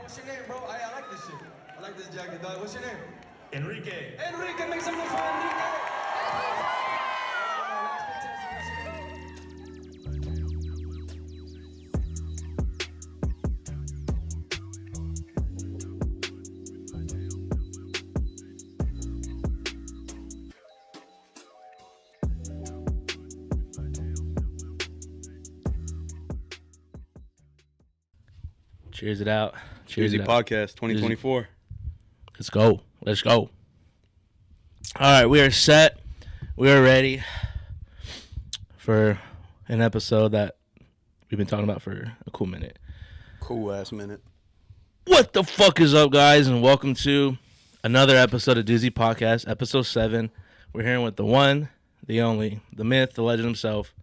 What's your name, bro? I like this shit. I like this jacket, dog. What's your name? Enrique. Enrique, make some noise for Enrique. Cheers it out. Cheers Doozy it out. Podcast 2024. Let's go. Let's go. All right, we are set. We are ready for an episode that we've been talking about for a cool minute. Cool ass minute. What the fuck is up, guys, and welcome to another episode of Doozy Podcast, episode 7. We're here with the one, the only, the myth, the legend himself,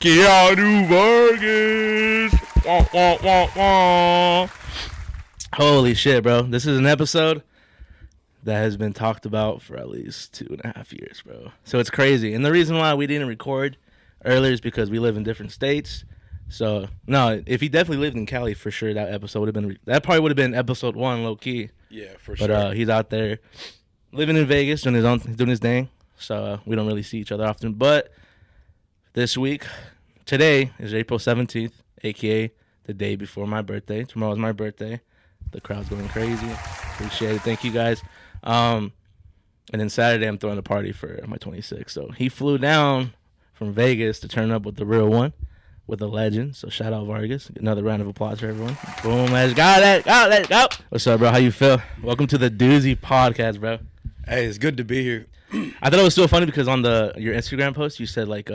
Keanu Vargas. Wah, wah, wah, wah. Holy shit, bro. This is an episode that has been talked about for at least 2.5 years, bro. So it's crazy. And the reason why we didn't record earlier is because we live in different states. So, no, if he definitely lived in Cali, for sure, that episode would have been... that probably would have been episode 1, low-key. Yeah, for sure. But he's out there living in Vegas, doing his thing. So we don't really see each other often. But this week, today is April 17th, a.k.a. the day before my birthday. Tomorrow's my birthday. The crowd's going crazy. Appreciate it. Thank you, guys. And then Saturday, I'm throwing a party for my 26th. So he flew down from Vegas to turn up with the real one, with a legend. So shout out Vargas. Another round of applause for everyone. Boom, let's go. Let's go. What's up, bro? How you feel? Welcome to the Doozy Podcast, bro. Hey, it's good to be here. I thought it was so funny because on your Instagram post, you said, like,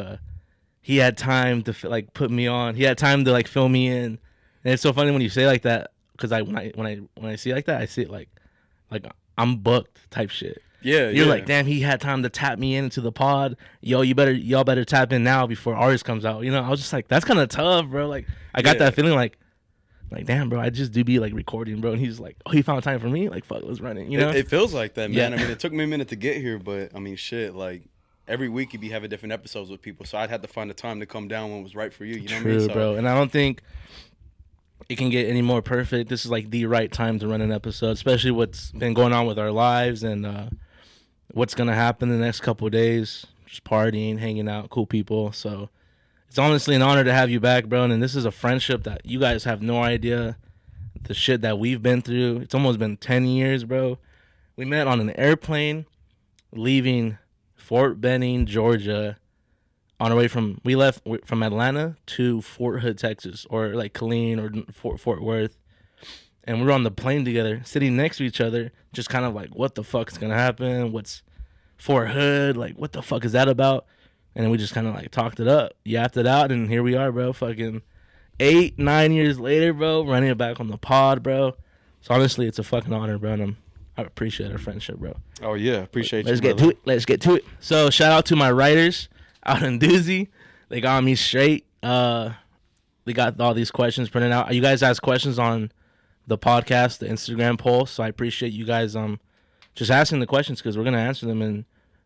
he had time to, like, put me on. He had time to, like, fill me in. And it's so funny when you say like that, because when I see it like that, I see it like I'm booked type shit. Yeah, You're like, damn, he had time to tap me into the pod. Yo, y'all better tap in now before ours comes out. You know, I was just like, that's kind of tough, bro. Like, I got that feeling like, damn, bro, I just do be like recording, bro. And he's like, oh, he found time for me. Like, fuck, let's run it. You know, it feels like that, man. Yeah. I mean, it took me a minute to get here, but I mean, shit, like every week you'd be having different episodes with people, so I'd have to find the time to come down when it was right for you. You know what I mean? True, bro. And I don't think it can get any more perfect. This is like the right time to run an episode, especially what's been going on with our lives and what's gonna happen in the next couple of days. Just partying, hanging out, cool people. So it's honestly an honor to have you back, bro. And this is a friendship that you guys have no idea the shit that we've been through. It's almost been 10 years, bro. We met on an airplane leaving Fort Benning, Georgia. On our way we left from Atlanta to Fort Hood, Texas, or like Killeen or Fort Worth. And we were on the plane together, sitting next to each other, just kind of like, what the fuck is going to happen? What's Fort Hood? Like, what the fuck is that about? And then we just kind of like talked it up, yapped it out, and here we are, bro. Fucking 8-9 years later, bro, running it back on the pod, bro. So honestly, it's a fucking honor, bro, and I appreciate our friendship, bro. Oh yeah, appreciate you. Let's get to it. So shout out to my writers out in Doozy. They got me straight. They got all these questions printed out. You guys asked questions on the podcast, the Instagram poll, so I appreciate you guys just asking the questions because we're gonna answer them, and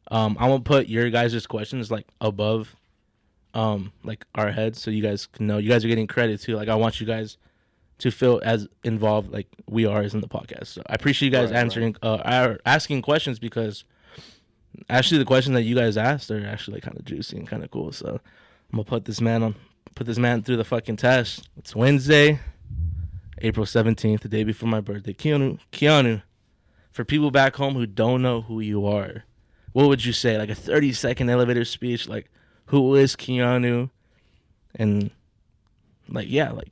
I won't put your guys' questions like above like our heads so you guys can know you guys are getting credit too. Like, I want you guys to feel as involved like we are as in the podcast. So I appreciate you guys asking questions, because actually the questions that you guys asked are actually like kind of juicy and kind of cool. So I'm gonna put this man through the fucking test. It's Wednesday, April 17th, the day before my birthday. Keanu, for people back home who don't know who you are, what would you say? Like a 30-second elevator speech, like, who is Keanu? And like, yeah, like,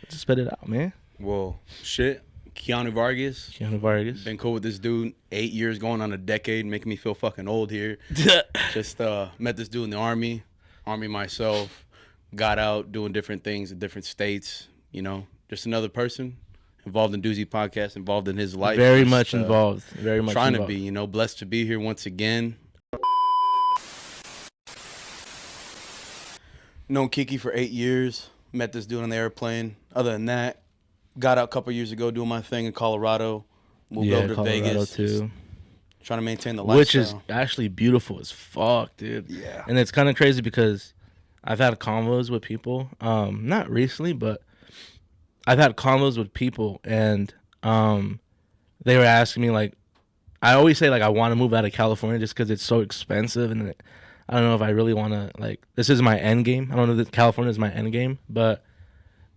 just spit it out, man. Well, shit. Keanu Vargas. Been cool with this dude 8 years, going on a decade, making me feel fucking old here. Just met this dude in the Army myself. Got out doing different things in different states. You know, just another person involved in Doozy Podcast, involved in his life. Very much involved. Very much trying involved. to be, you know, blessed to be here once again. Known Kiki for 8 years. Met this dude on the airplane. Other than that, got out a couple years ago doing my thing in Colorado. Moved over to Colorado Vegas. too. Trying to maintain the lifestyle. Which is actually beautiful as fuck, dude. Yeah. And it's kind of crazy because I've had convos with people, not recently, but I've had convos with people, and they were asking me like, I always say like I want to move out of California just because it's so expensive, and I don't know if I really want to like. This is my end game. I don't know if California is my end game, but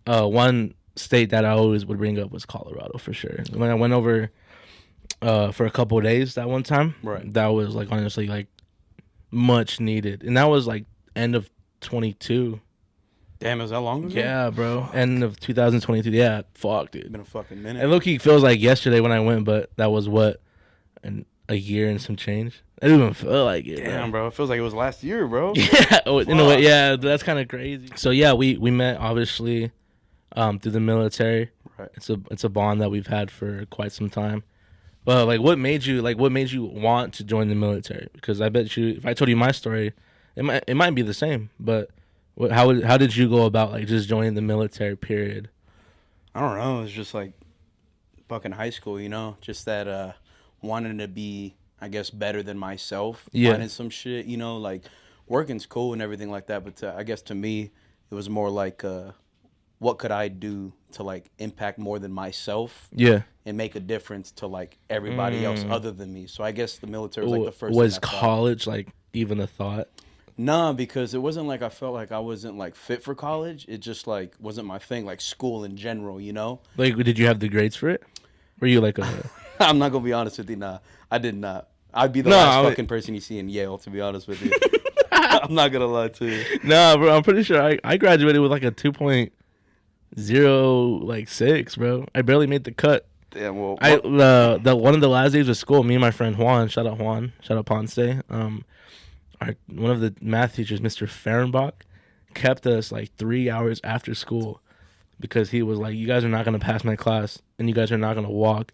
one state that I always would bring up was Colorado for sure. When I went over for a couple of days that one time, right, that was like honestly like much needed, and that was like end of 22. Damn, is that long ago? Yeah, bro. Fuck. End of 2022. Yeah, fuck, dude. It's been a fucking minute. And low-key feels like yesterday when I went, but that was what, a year and some change. I didn't even feel like it. Damn, bro. It feels like it was last year, bro. Yeah, in a way. Yeah, that's kind of crazy. So yeah, we met obviously through the military. Right. It's a bond that we've had for quite some time. But like, what made you want to join the military? Because I bet you, if I told you my story, it might be the same, but. How did you go about like just joining the military period? I don't know. It was just like fucking high school, you know? Just that wanting to be, I guess, better than myself. Yeah. Finding some shit, you know? Like, working's cool and everything like that, but I guess to me, it was more like, what could I do to like impact more than myself? Yeah. And make a difference to like everybody else other than me. So I guess the military was like the first. Was college like even a thought? Nah, because it wasn't like I felt like I wasn't like fit for college. It just like wasn't my thing, like school in general, you know? Like, did you have the grades for it? Were you like a... I'm not going to be honest with you, nah. I did not. I'd be the last fucking person you see in Yale, to be honest with you. I'm not going to lie to you. Nah, bro, I'm pretty sure I graduated with like a 2.06, bro. I barely made the cut. Damn, well... the one of the last days of school, me and my friend Juan, shout out Ponce, one of the math teachers, Mr. Fehrenbach, kept us like 3 hours after school because he was like, you guys are not going to pass my class and you guys are not going to walk.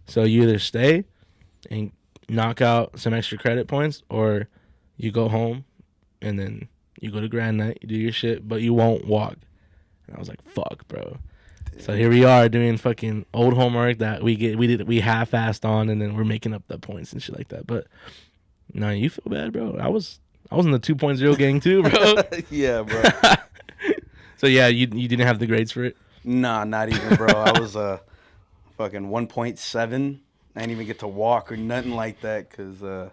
So you either stay and knock out some extra credit points or you go home and then you go to grand night, you do your shit, but you won't walk. And I was like, fuck, bro. Damn. So here we are doing fucking old homework that we half-assed on, and then we're making up the points and shit like that. But no, you feel bad, bro. I was in the 2.0 gang too, bro. Yeah, bro. So yeah, you didn't have the grades for it? Nah, not even, bro. I was fucking 1.7. I didn't even get to walk or nothing like that because you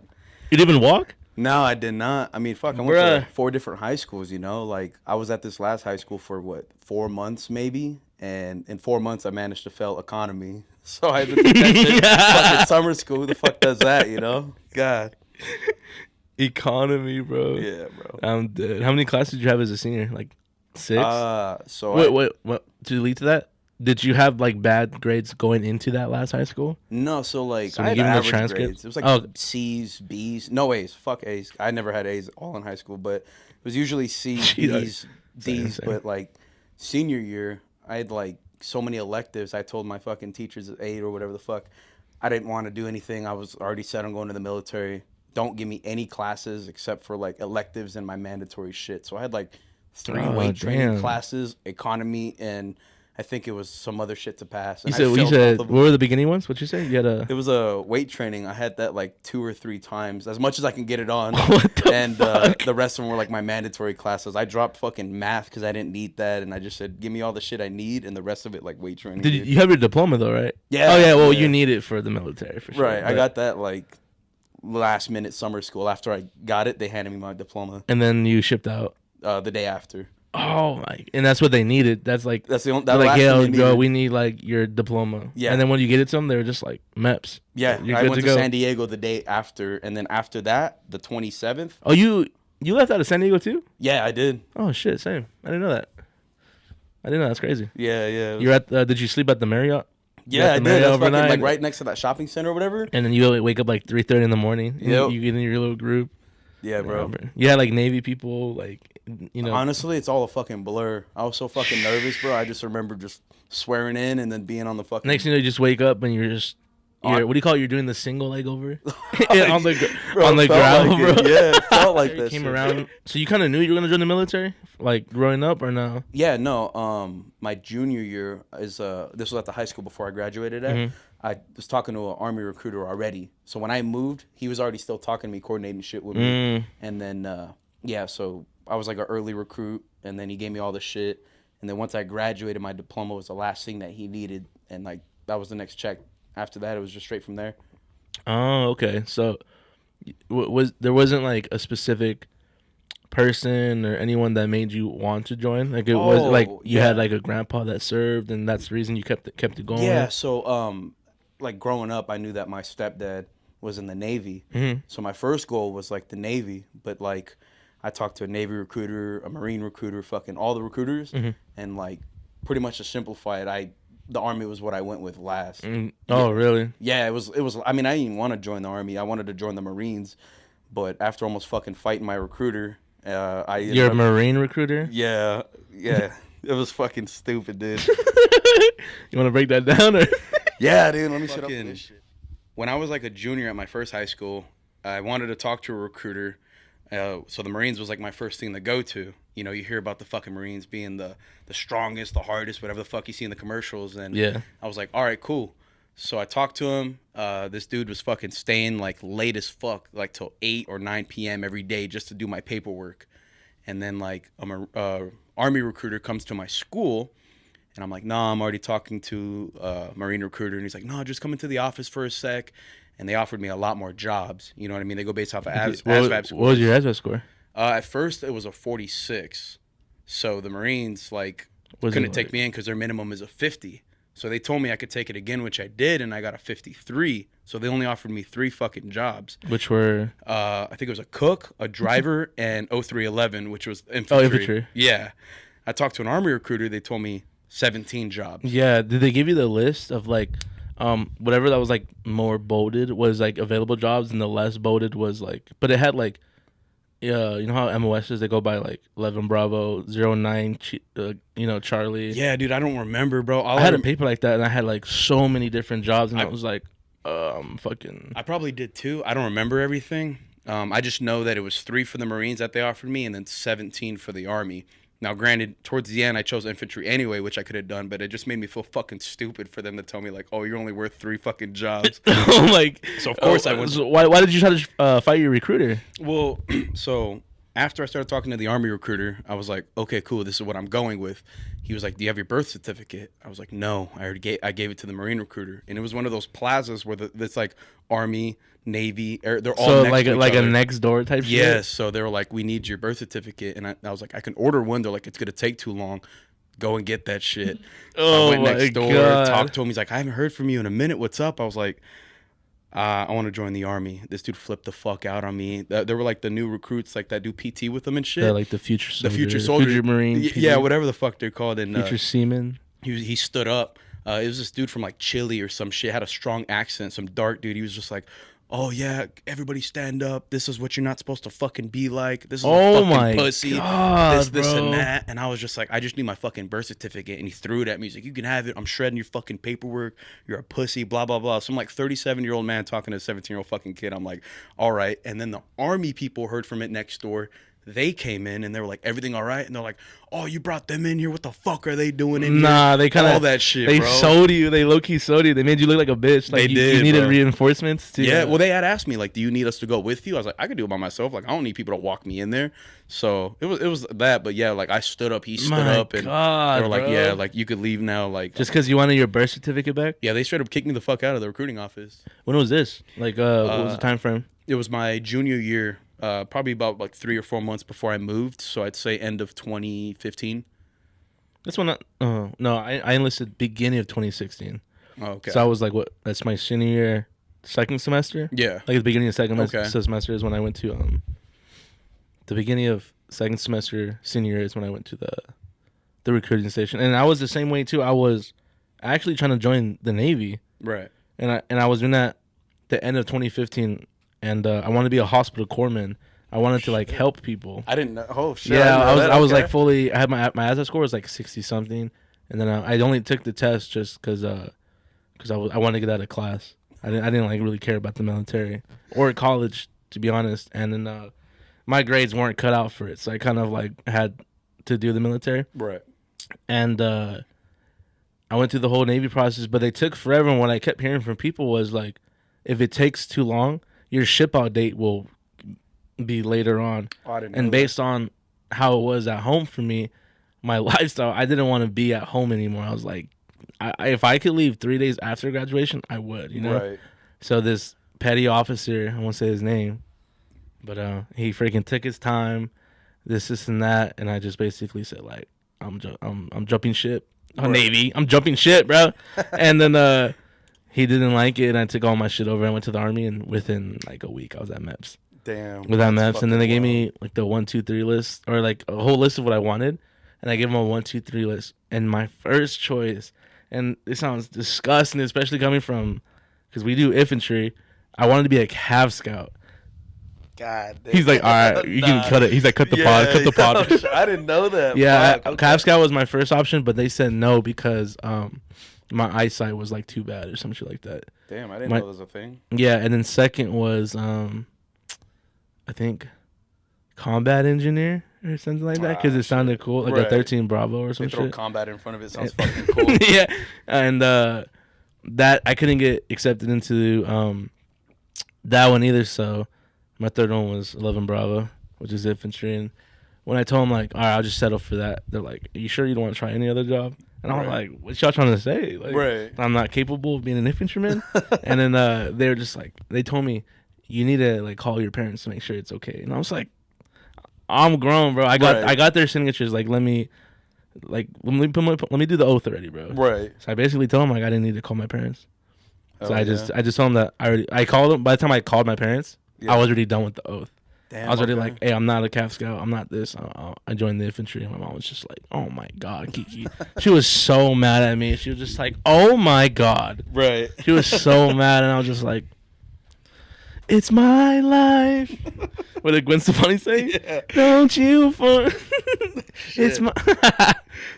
didn't even walk? No, I did not. I mean, fuck, I went to 4 different high schools, you know? Like, I was at this last high school for, 4 months maybe? And in 4 months, I managed to fail economy. So I had to take that shit. Fucking summer school. Who the fuck does that, you know? God. Economy, bro. Yeah, bro. I'm dead. How many classes did you have as a senior? Like 6? Wait. To lead to that? Did you have like bad grades going into that last high school? No, so like so I had average transcript? grades. It was like C's, B's, no A's. Fuck A's. I never had A's all in high school, but it was usually C's, B's, D's. But like senior year, I had like so many electives. I told my fucking teachers at 8 or whatever the fuck, I didn't want to do anything. I was already set on going to the military. Don't give me any classes except for like electives and my mandatory shit. So I had like 3 weight training classes, economy, and I think it was some other shit to pass. And you said what were the beginning ones? What'd you say? You had It was a weight training. I had that like 2 or 3 times, as much as I can get it on. And the rest of them were like my mandatory classes. I dropped fucking math because I didn't need that, and I just said, give me all the shit I need, and the rest of it like weight training. Did you have your diploma though, right? Yeah. Oh yeah. Well, you need it for the military for sure. Right. I got that like last minute summer school. After I got it, they handed me my diploma. And then you shipped out the day after. Oh my! And that's what they needed. That's the only. They're like, yeah, bro, we need like your diploma. Yeah. And then when you get it to them, they were just like MEPS. Yeah. I went to San Diego the day after, and then after that, the 27th. Oh, you left out of San Diego too? Yeah, I did. Oh shit! Same. I didn't know that. That's crazy. Yeah. You're at. Did you sleep at the Marriott? Yeah, I did. That's fucking, like right next to that shopping center or whatever. And then you wake up like 3:30 in the morning. Yep. You get in your little group. Yeah, bro. You had like Navy people, like, you know. Honestly, it's all a fucking blur. I was so fucking nervous, bro. I just remember just swearing in and then being on the fucking. Next thing you know, you just wake up and you're just. What do you call it? You're doing the single leg over on the ground, like bro. Yeah, it felt like that. Came around. So you kind of knew you were gonna join the military, like growing up, or no? Yeah, no. My junior year is this was at the high school before I graduated at. Mm-hmm. I was talking to an Army recruiter already. So when I moved, he was already still talking to me, coordinating shit with me. And then so I was like an early recruit, and then he gave me all the shit. And then once I graduated, my diploma was the last thing that he needed, and like that was the next check. After that, it was just straight from there. Oh, okay. So there wasn't like a specific person or anyone that made you want to join? Like it was like you had like a grandpa that served, and that's the reason you kept it going. Yeah. So like growing up, I knew that my stepdad was in the Navy. Mm-hmm. So my first goal was like the Navy, but like I talked to a Navy recruiter, a Marine recruiter, fucking all the recruiters, and like pretty much to simplify it, the Army was what I went with last. Oh, really? Yeah, it was. I mean, I didn't even want to join the Army. I wanted to join the Marines, but after almost fucking fighting my recruiter, You're a Marine recruiter? Yeah. It was fucking stupid, dude. You want to break that down, or? Yeah, dude. Let me shut up with this shit. When I was like a junior at my first high school, I wanted to talk to a recruiter. So the Marines was like my first thing to go to. You know, you hear about the fucking Marines being the strongest, the hardest, whatever the fuck you see in the commercials. And yeah, I was like, all right, cool. So I talked to him. This dude was fucking staying like late as fuck, like till 8 or 9 p.m. every day just to do my paperwork. And then like a Army recruiter comes to my school, and I'm like, nah, I'm already talking to a Marine recruiter. And he's like, no, just come into the office for a sec. And they offered me a lot more jobs. You know what I mean? They go based off of ASVAB scores. What was your ASVAB score? At first, it was a 46. So the Marines like couldn't take me in because their minimum is a 50. So they told me I could take it again, which I did, and I got a 53. So they only offered me 3 fucking jobs. Which were? I think it was a cook, a driver, and 0311, which was infantry. Oh, infantry. Yeah. I talked to an Army recruiter. They told me 17 jobs. Yeah. Did they give you the list of like whatever that was like more bolded was like available jobs, and the less bolded was like, but it had like, yeah, you know how MOSs, they go by like 11 Bravo, 09, Charlie. Yeah, dude, I don't remember, bro. I had a paper like that, and I had like so many different jobs, and I was like, fucking. I probably did too. I don't remember everything. I just know that it was 3 for the Marines that they offered me, and then 17 for the Army. Now, granted, towards the end, I chose infantry anyway, which I could have done, but it just made me feel fucking stupid for them to tell me, like, oh, you're only worth 3 fucking jobs. So, of course, I went. So why did you try to fight your recruiter? Well, so after I started talking to the Army recruiter, I was like, okay, cool, this is what I'm going with. He was like, do you have your birth certificate? I was like, no, I gave it to the Marine recruiter. And it was one of those plazas where it's like Army, Navy, they're all so next to each other. A next door type shit? Yeah, so they were like, we need your birth certificate. And I was like, I can order one. They're like, it's going to take too long. Go and get that shit. So I went next door, talked to him. He's like, I haven't heard from you in a minute. What's up? I was like, I want to join the Army. This dude flipped the fuck out on me. There were like the new recruits like that do PT with them and shit. Yeah, like the future soldier. The future soldier. Future Marine. Yeah, whatever the fuck they're called. And, future seaman. He stood up. It was this dude from like Chile or some shit. Had a strong accent. Some dark dude. He was just like, oh yeah, everybody stand up. This is what you're not supposed to fucking be like. This is a fucking pussy. God, this and that. And I was just like, I just need my fucking birth certificate. And he threw it at me. He's like, you can have it. I'm shredding your fucking paperwork. You're a pussy. Blah blah blah. Some like 37-year-old man talking to a 17-year-old fucking kid. I'm like, all right. And then the Army people heard from it next door. They came in and they were like, everything all right? And they're like, oh, you brought them in here? What the fuck are they doing in here? Nah, they kind of all that shit, they bro. sold you. They low-key sold you. They made you look like a bitch. Like they did, you needed bro. Reinforcements too. Yeah, well, they had asked me, like, do you need us to go with you? I was like, I could do it by myself. Like, I don't need people to walk me in there. So it was that. But yeah, like, I stood up. He stood up. And God, they were like, bro. yeah, like, you could leave now. Like, just because you wanted your birth certificate back? Yeah, they straight up kicked me the fuck out of the recruiting office. When was this? Like, what was the time frame? It was my junior year. Probably about like 3 or 4 months before I moved, so I'd say end of 2015. That's when I enlisted beginning of 2016. Oh, okay. So I was like, what? That's my senior year, second semester. Yeah. Like the beginning of second semester is when I went to the beginning of second semester senior year is when I went to the recruiting station, and I was the same way too. I was actually trying to join the Navy. Right. And I was doing that the end of 2015. And I wanted to be a hospital corpsman. I wanted to like help people. I didn't know. Oh shit! Yeah, I was like fully. I had my ASVAB score was like 60 something, and then I only took the test just because I wanted to get out of class. I didn't like really care about the military or college, to be honest. And then my grades weren't cut out for it, so I kind of like had to do the military. Right. And I went through the whole Navy process, but they took forever. And what I kept hearing from people was like, if it takes too long, your ship out date will be later on. Oh, I didn't know and based on how it was at home for me, my lifestyle, I didn't want to be at home anymore. I was like, if I could leave 3 days after graduation, I would, you know? Right. So this petty officer, I won't say his name, but he freaking took his time, this and that, and I just basically said, like, I'm jumping ship. Right. Navy. I'm jumping ship, bro. And then he didn't like it, and I took all my shit over. I went to the Army, and within like a week, I was at MEPS. Damn. With that MEPS, and then they gave me like the 1, 2, 3 list, or like a whole list of what I wanted, and I gave them a 1, 2, 3 list. And my first choice, and it sounds disgusting, especially coming from, because we do infantry. I wanted to be a Cav Scout. God damn. He's like, all right, you can cut it. He's like, cut the pod. I didn't know that. Yeah, Cav Scout was my first option, but they said no because my eyesight was like too bad or some shit like that. Damn, I didn't know that was a thing. Yeah, and then second was I think combat engineer or something like that because it sounded cool, like a 13 Bravo or some shit. Throw combat in front of it sounds fucking cool. Yeah, and that I couldn't get accepted into that one either, so my third one was 11 Bravo, which is infantry. And when I told them, like, all right, I'll just settle for that, they're like, are you sure you don't want to try any other job? And I was like, what y'all trying to say? Like, I'm not capable of being an infantryman? And then they were just like, they told me, you need to like call your parents to make sure it's okay. And I was like, I'm grown, bro. I got their signatures. Like, let me do the oath already, bro. Right. So I basically told them like I didn't need to call my parents. So I just told them that I called them. By the time I called my parents, I was already done with the oath. Damn, I was already like, hey, I'm not a Cav Scout. I'm not this. I joined the infantry. And my mom was just like, oh my God, Kiki. She was so mad at me. She was just like, oh my God. Right. She was so mad. And I was just like, it's my life. What did Gwen Stefani say? Yeah. Don't you it's my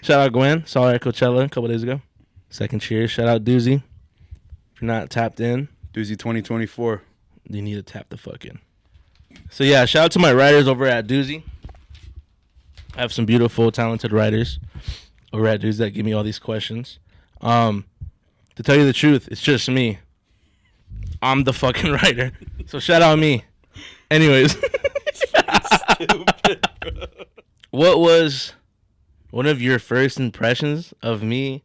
Shout out Gwen. Saw her at Coachella a couple days ago. Second cheers. Shout out Doozy. If you're not tapped in, Doozy 2024. You need to tap the fuck in. So yeah, shout out to my writers over at Doozy. I have some beautiful, talented writers over at Doozy that give me all these questions. To tell you the truth, it's just me. I'm the fucking writer. So shout out me. Anyways. Stupid, bro. What was one of your first impressions of me,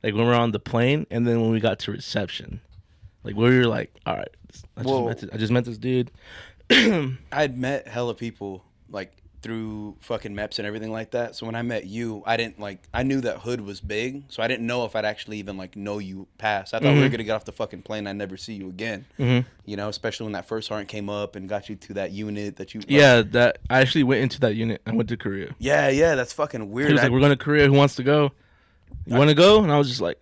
like when we were on the plane and then when we got to reception? Like where you were like, all right, I just met this dude. I'd met hella people like through fucking MEPS and everything like that. So when I met you, I knew that hood was big, so I didn't know if I'd actually even like know you past. I thought we were gonna get off the fucking plane and I'd never see you again. You know, especially when that first sergeant came up and got you to that unit that you. Yeah, that I actually went into that unit. I went to Korea. Yeah, that's fucking weird. He was like, "We're going to Korea. Who wants to go? You want to go?" And I was just like,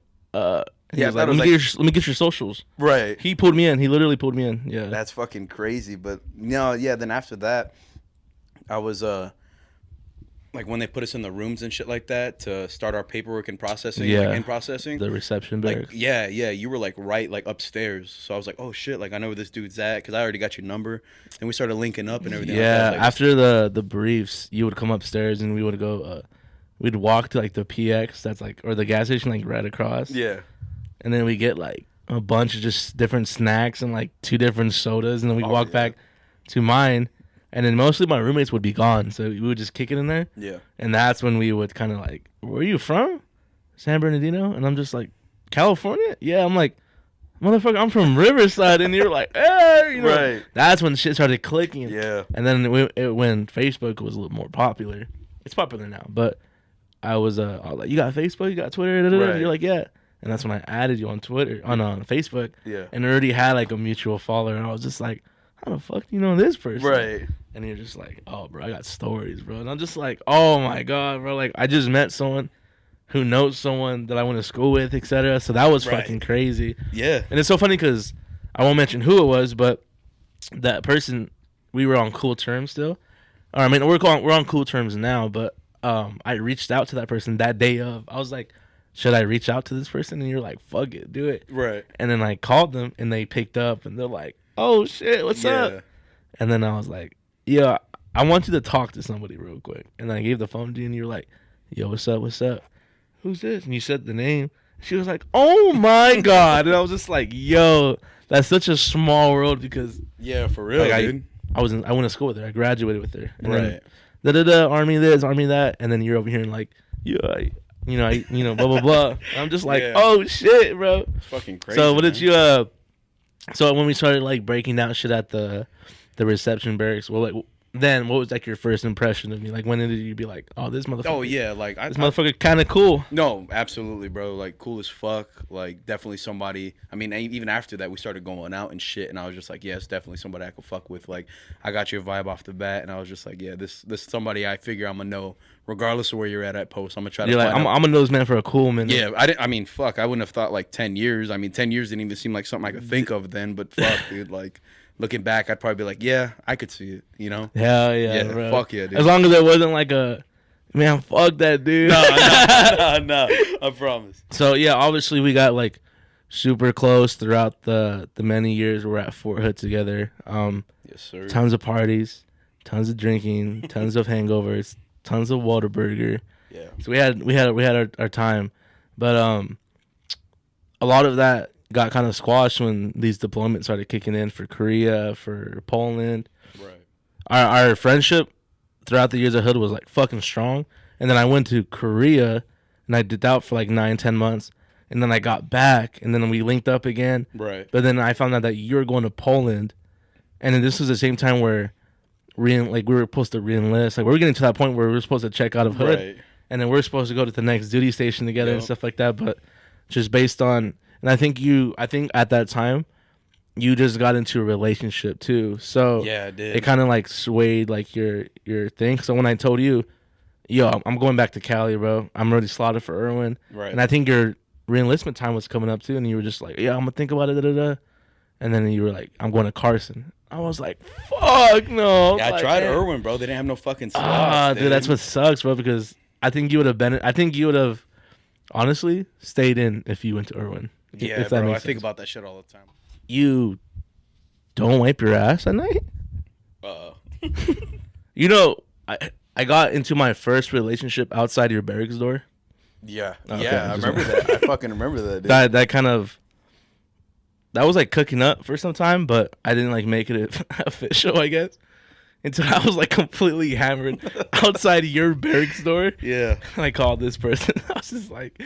He was like, let me get your socials. Right. He pulled me in. He literally pulled me in. Yeah. That's fucking crazy. But no, yeah. Then after that, I was like when they put us in the rooms and shit like that to start our paperwork and processing, like in processing, the reception barracks. Like, yeah. You were like right like upstairs. So I was like, oh shit, like I know where this dude's at because I already got your number. And we started linking up and everything. Yeah. Like, after the briefs, you would come upstairs and we would go. We'd walk to like the PX. That's like or the gas station like right across. Yeah. And then we get like a bunch of just different snacks and like 2 different sodas, and then we walk back to mine. And then mostly my roommates would be gone, so we would just kick it in there. Yeah. And that's when we would kind of like, where are you from? San Bernardino? And I'm just like, California? Yeah. I'm like, motherfucker, I'm from Riverside. And you're like, hey, you know. Right. That's when shit started clicking. Yeah. And then when Facebook was a little more popular, it's popular now, but I was like, you got Facebook? You got Twitter? Right. You're like, yeah. And that's when I added you on Twitter, on Facebook. Yeah. And already had like a mutual follower. And I was just like, how the fuck do you know this person? Right. And you're just like, oh, bro, I got stories, bro. And I'm just like, oh, my God, bro. Like, I just met someone who knows someone that I went to school with, etc. So that was fucking crazy. Yeah. And it's so funny because I won't mention who it was, but that person, we were on cool terms still. Or, I mean, we're on cool terms now, but I reached out to that person that day of. I was like, should I reach out to this person? And you're like, fuck it, do it. Right. And then I called them, and they picked up, and they're like, oh, shit, what's up? And then I was like, yeah, I want you to talk to somebody real quick. And I gave the phone to you, and you were like, yo, what's up? Who's this? And you said the name. She was like, oh, my God. And I was just like, yo, that's such a small world because. Yeah, for real, like, dude. I went to school with her. I graduated with her. And then, Army this, Army that. And then you're over here in, like, blah blah blah. I'm just like, oh shit, bro. It's fucking crazy. So what did you So when we started like breaking down shit at the reception barracks, well, like then what was like your first impression of me? Like when did you be like, oh, this motherfucker? Oh yeah, like this motherfucker kind of cool. No, absolutely, bro. Like cool as fuck. Like definitely somebody. I mean, even after that, we started going out and shit, and I was just like, yeah, it's definitely somebody I could fuck with. Like I got your vibe off the bat, and I was just like, yeah, this is somebody I figure I'm gonna know, regardless of where you're at post. I'm gonna try to. You're like, I'm gonna know this man for a cool minute. Yeah, I mean, fuck, I wouldn't have thought like 10 years. I mean, 10 years didn't even seem like something I could think of then. But fuck, dude, like. Looking back, I'd probably be like, yeah, I could see it, you know? Hell yeah, bro. Fuck yeah, dude. As long as it wasn't like a, man, fuck that dude. No, I promise. So, yeah, obviously we got, like, super close throughout the many years we're at Fort Hood together. Yes, sir. Tons of parties, tons of drinking, tons of hangovers, tons of Whataburger. Yeah. So we had our time. But a lot of that got kind of squashed when these deployments started kicking in for Korea, for Poland. Right. Our friendship throughout the years of Hood was like fucking strong. And then I went to Korea and I did that for like 9-10 months. And then I got back and then we linked up again. Right. But then I found out that you were going to Poland. And then this was the same time where we were supposed to re-enlist. Like we were getting to that point where we were supposed to check out of Hood. Right. And then we're supposed to go to the next duty station together and stuff like that. But just based on... And I think at that time, you just got into a relationship too. So yeah, I did. It kind of like swayed like your thing. So when I told you, yo, I'm going back to Cali, bro. I'm already slotted for Irwin. Right. And I think your reenlistment time was coming up too. And you were just like, yeah, I'm gonna think about it. And then you were like, I'm going to Carson. I was like, fuck no. Yeah, I tried Irwin, bro. They didn't have no fucking slots. Dude, that's what sucks, bro. Because I think you would have honestly stayed in if you went to Irwin. Yeah, bro, I think about that shit all the time. You don't wipe your ass at night? You know, I got into my first relationship outside your barracks door. Yeah, okay, I remember that. I fucking remember that, dude. That was like cooking up for some time, but I didn't like make it official, I guess. Until I was like completely hammered outside your barracks door. Yeah. And I called this person. I was just like,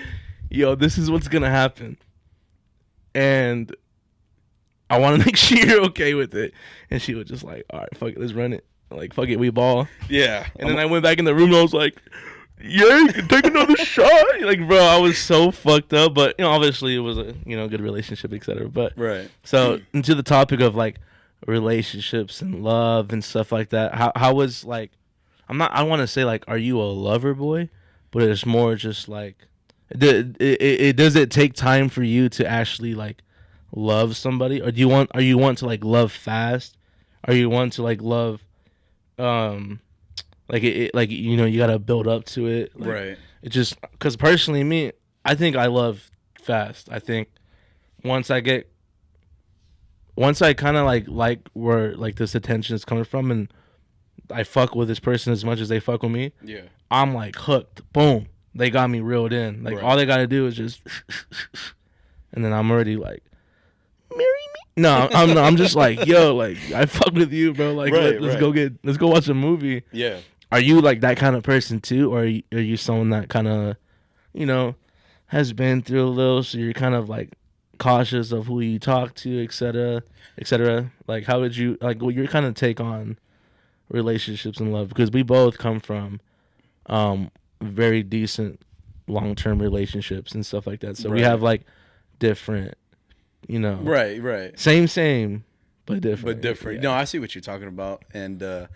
yo, this is what's going to happen. And I want to make sure you're okay with it. And she was just like, all right, fuck it, let's run it. Like, fuck it, we ball. Yeah. And then I went back in the room and I was like, yeah, you can take another shot. Like, bro, I was so fucked up. But, you know, obviously it was a, good relationship, etc. But, right. So, into the topic of, like, relationships and love and stuff like that, how was, like, I don't want to say, like, are you a lover boy? But it's more just, like, does it take time for you to actually like love somebody, or are you want to like love fast? Are you want to like love, like you gotta build up to it, like, right? It just because personally me, I think I love fast. I think once I kind of like where like this attention is coming from, and I fuck with this person as much as they fuck with me. Yeah, I'm like hooked. Boom. They got me reeled in. Like, all they got to do is just... And then I'm already like, marry me? No, I'm just like, yo, like, I fuck with you, bro. Like, let's go watch a movie. Yeah. Are you, like, that kind of person, too? Or are you someone that kind of, has been through a little, so you're kind of, like, cautious of who you talk to, et cetera, et cetera? Like, how would you... Like, what your kind of take on relationships and love? Because we both come from... very decent long-term relationships and stuff like that, so we have like different, right, same but different. Yeah. No, I see what you're talking about, and I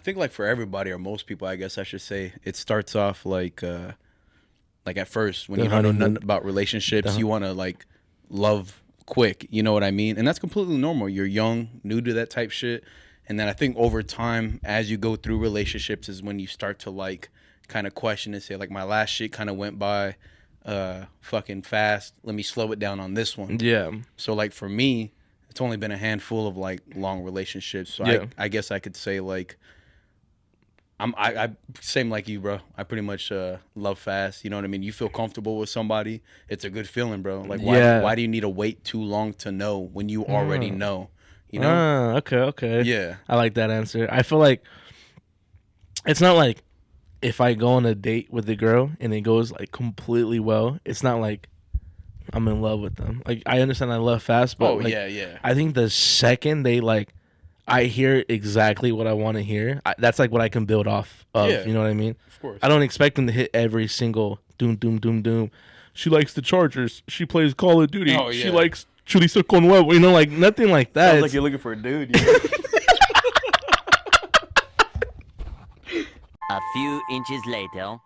think like for everybody or most people, I guess I should say, it starts off like at first when you don't know nothing about relationships, you want to like love quick, you know what I mean? And that's completely normal. You're young, new to that type shit, and then I think over time, as you go through relationships, is when you start to like kind of question and say, like, my last shit kind of went by fucking fast. Let me slow it down on this one. Yeah. So, like, for me, it's only been a handful of, like, long relationships. So yeah. I guess I could say, like, I same like you, bro. I pretty much love fast. You know what I mean? You feel comfortable with somebody, it's a good feeling, bro. Like, why do you need to wait too long to know when you already know? You know? Okay. Yeah. I like that answer. I feel like it's not like if I go on a date with a girl and it goes like completely well, it's not like I'm in love with them. Like I understand I love fast, but yeah. I think the second they like, I hear exactly what I want to hear. That's like what I can build off of. Yeah. You know what I mean? Of course. I don't expect them to hit every single doom doom doom doom. She likes the Chargers. She plays Call of Duty. Oh, yeah. She likes chorizo con huevo. You know, like nothing like that. Sounds like you're looking for a dude. A few inches later.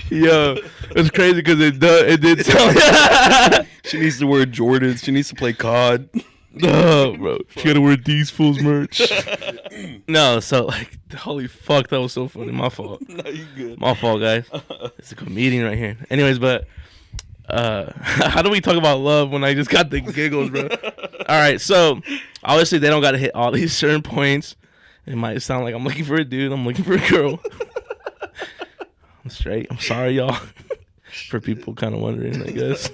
Yo, it's crazy because it did sound. She needs to wear Jordans. She needs to play COD. No, bro. She gotta wear these fools merch. No, so like, holy fuck, that was so funny. My fault. No, you good. My fault, guys. It's a comedian right here. Anyways, but how do we talk about love when I just got the giggles, bro? All right, so obviously they don't gotta hit all these certain points. It might sound like I'm looking for a dude. I'm looking for a girl. I'm straight. I'm sorry, y'all. For people kind of wondering, I guess.